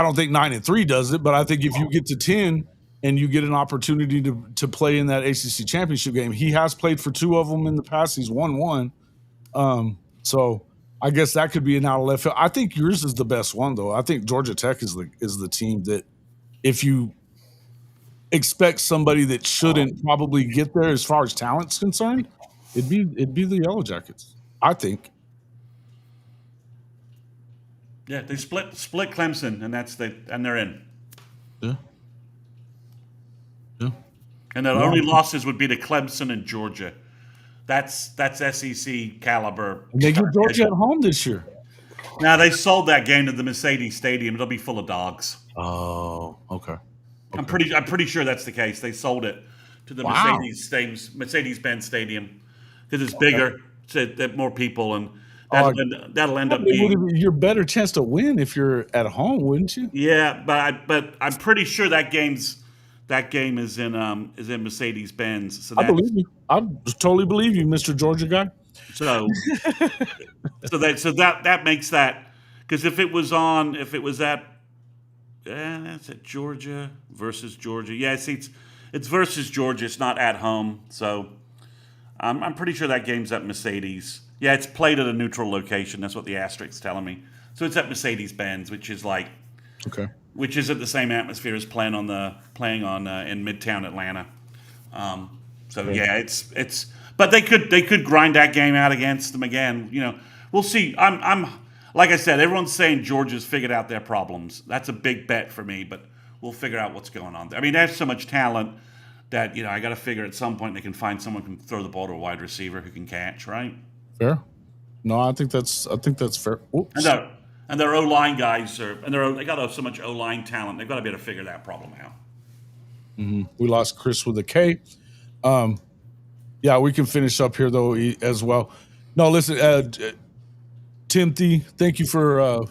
don't think 9-3 does it, but I think if you get to 10 and you get an opportunity to play in that ACC championship game, he has played for 2 of them in the past. He's won 1. So I guess that could be an out of left field. I think yours is the best one, though. I think Georgia Tech is the team that if you expect somebody that shouldn't probably get there as far as talent's concerned, it'd be the Yellow Jackets, I think. Yeah, they split Clemson, and they're in. Yeah. And their only losses would be to Clemson and Georgia. That's SEC caliber. And they get Georgia at home this year. Now they sold that game to the Mercedes Stadium. It'll be full of dogs. Oh, okay. I'm pretty sure that's the case. They sold it to the Mercedes-Benz Stadium because it's bigger, so that more people, and that'll end up being your better chance to win if you're at home, wouldn't you? Yeah, but I'm pretty sure that game is in Mercedes-Benz. So I believe you. I totally believe you, Mr. Georgia guy. So that makes that, because if it was at that's at Georgia versus Georgia. Yeah, see, it's versus Georgia. It's not at home. So I'm pretty sure that game's at Mercedes. Yeah, it's played at a neutral location. That's what the asterisks telling me. So it's at Mercedes-Benz, which is at the same atmosphere as playing in Midtown Atlanta. Yeah, it's. But they could grind that game out against them again. We'll see. I'm like I said, everyone's saying Georgia's figured out their problems. That's a big bet for me, but we'll figure out what's going on there. I mean, there's so much talent that I got to figure at some point they can find someone who can throw the ball to a wide receiver who can catch, right? Fair. No, I think that's fair. Oops. And their O-line guys they got so much O-line talent. They've got to be able to figure that problem out. Mm-hmm. We lost Chris with a K. Yeah, we can finish up here though as well. No, listen, Timothy, thank you for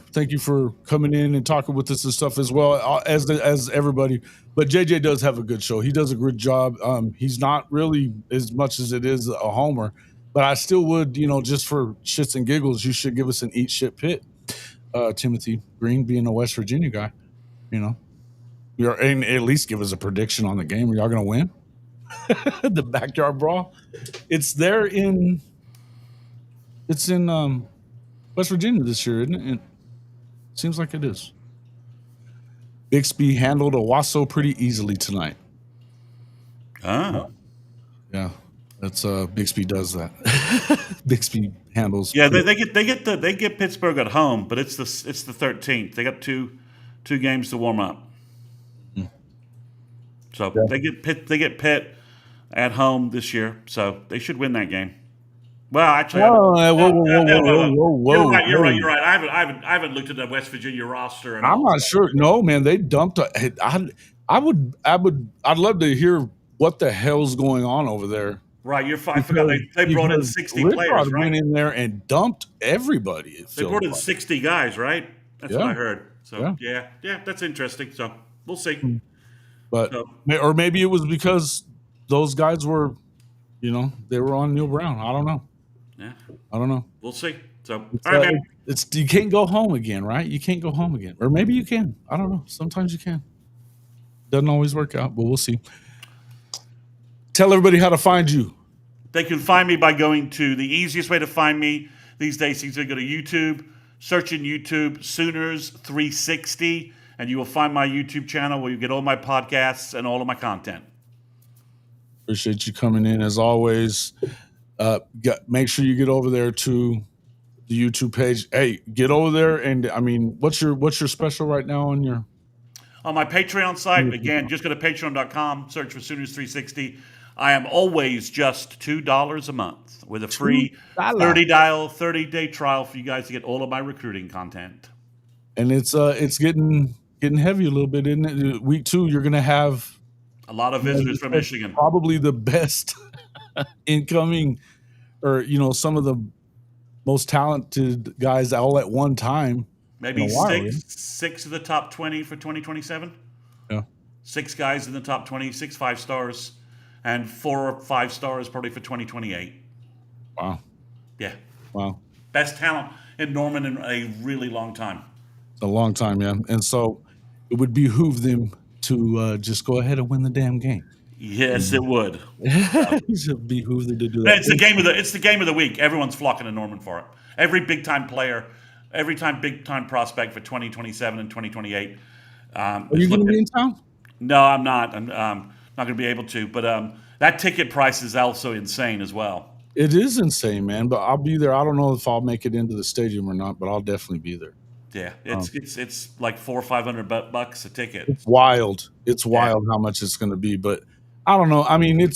coming in and talking with us and stuff as well as everybody. But JJ does have a good show. He does a good job. He's not really as much as it is a homer, but I still would, just for shits and giggles, you should give us an eat shit pit. Timothy Green, being a West Virginia guy, and at least give us a prediction on the game. Are y'all going to win? The backyard brawl. It's in West Virginia this year, isn't it? It seems like it is. Bixby handled Owasso pretty easily tonight. Oh. Yeah. That's Bixby does that. Bixby handles. Yeah, they get Pittsburgh at home, but it's the 13th. They got two games to warm up. Mm-hmm. So they get Pitt at home this year, so they should win that game. Well, actually, whoa. You're right. I haven't looked at the West Virginia roster. I'm not sure. No, man, they dumped. I'd love to hear what the hell's going on over there. Right, I forgot they brought in 60 Riprod players, right? went in there and dumped everybody. They brought in 60 guys, right? That's what I heard. So yeah, that's interesting. So we'll see. But So, or maybe it was because those guys were, they were on Neil Brown. I don't know. yeah, I don't know. we'll see. So It's, all right, man. you can't go home again, right? You can't go home again, or maybe you can. I don't know. Sometimes you can. Doesn't always work out, but we'll see. Tell everybody how to find you. They can find me by going to the easiest way to find me these days is to go to YouTube, search in YouTube Sooners 360, and you will find my YouTube channel where you get all my podcasts and all of my content. Appreciate you coming in as always. Make sure you get over there to the YouTube page. Hey, get over there, and I mean, what's your special right now on my Patreon site? Again, just go to patreon.com, search for Sooners 360. I am always just $2 a month with a free 30-day trial for you guys to get all of my recruiting content. And it's getting heavy a little bit, isn't it? Week 2, you're gonna have a lot of visitors from Michigan. Probably the best incoming, or some of the most talented guys all at one time. Maybe six of the top 20 for 2027. Yeah, 6 guys in the top 20, 6 5-stars, and 4 or 5 stars probably for 2028. Wow. Yeah. Wow. Best talent in Norman in a really long time. A long time, yeah. And so it would behoove them to just go ahead and win the damn game. Yes, it would. It should behoove them to do that. It's the game of the week. Everyone's flocking to Norman for it. Every big time player, every big time prospect for 2027 and 2028. Are you going to be in town? No, I'm not. I'm not going to be able to. But that ticket price is also insane as well. It is insane, man. But I'll be there. I don't know if I'll make it into the stadium or not, but I'll definitely be there. Yeah, it's like $400 or $500 a ticket. It's wild. It's wild how much it's going to be, but I don't know. I mean,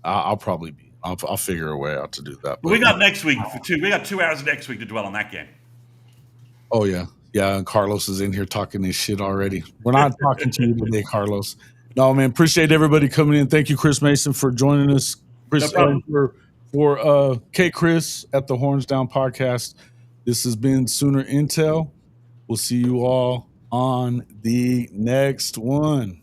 I'll probably be. I'll figure a way out to do that. But we got next week we got 2 hours next week to dwell on that game. Oh yeah, yeah. And Carlos is in here talking this shit already. We're not talking to you today, Carlos. No, man. Appreciate everybody coming in. Thank you, Chris Mason, for joining us. Chris, for Kchris at the Horns Down podcast. This has been Sooner Intel. We'll see you all on the next one.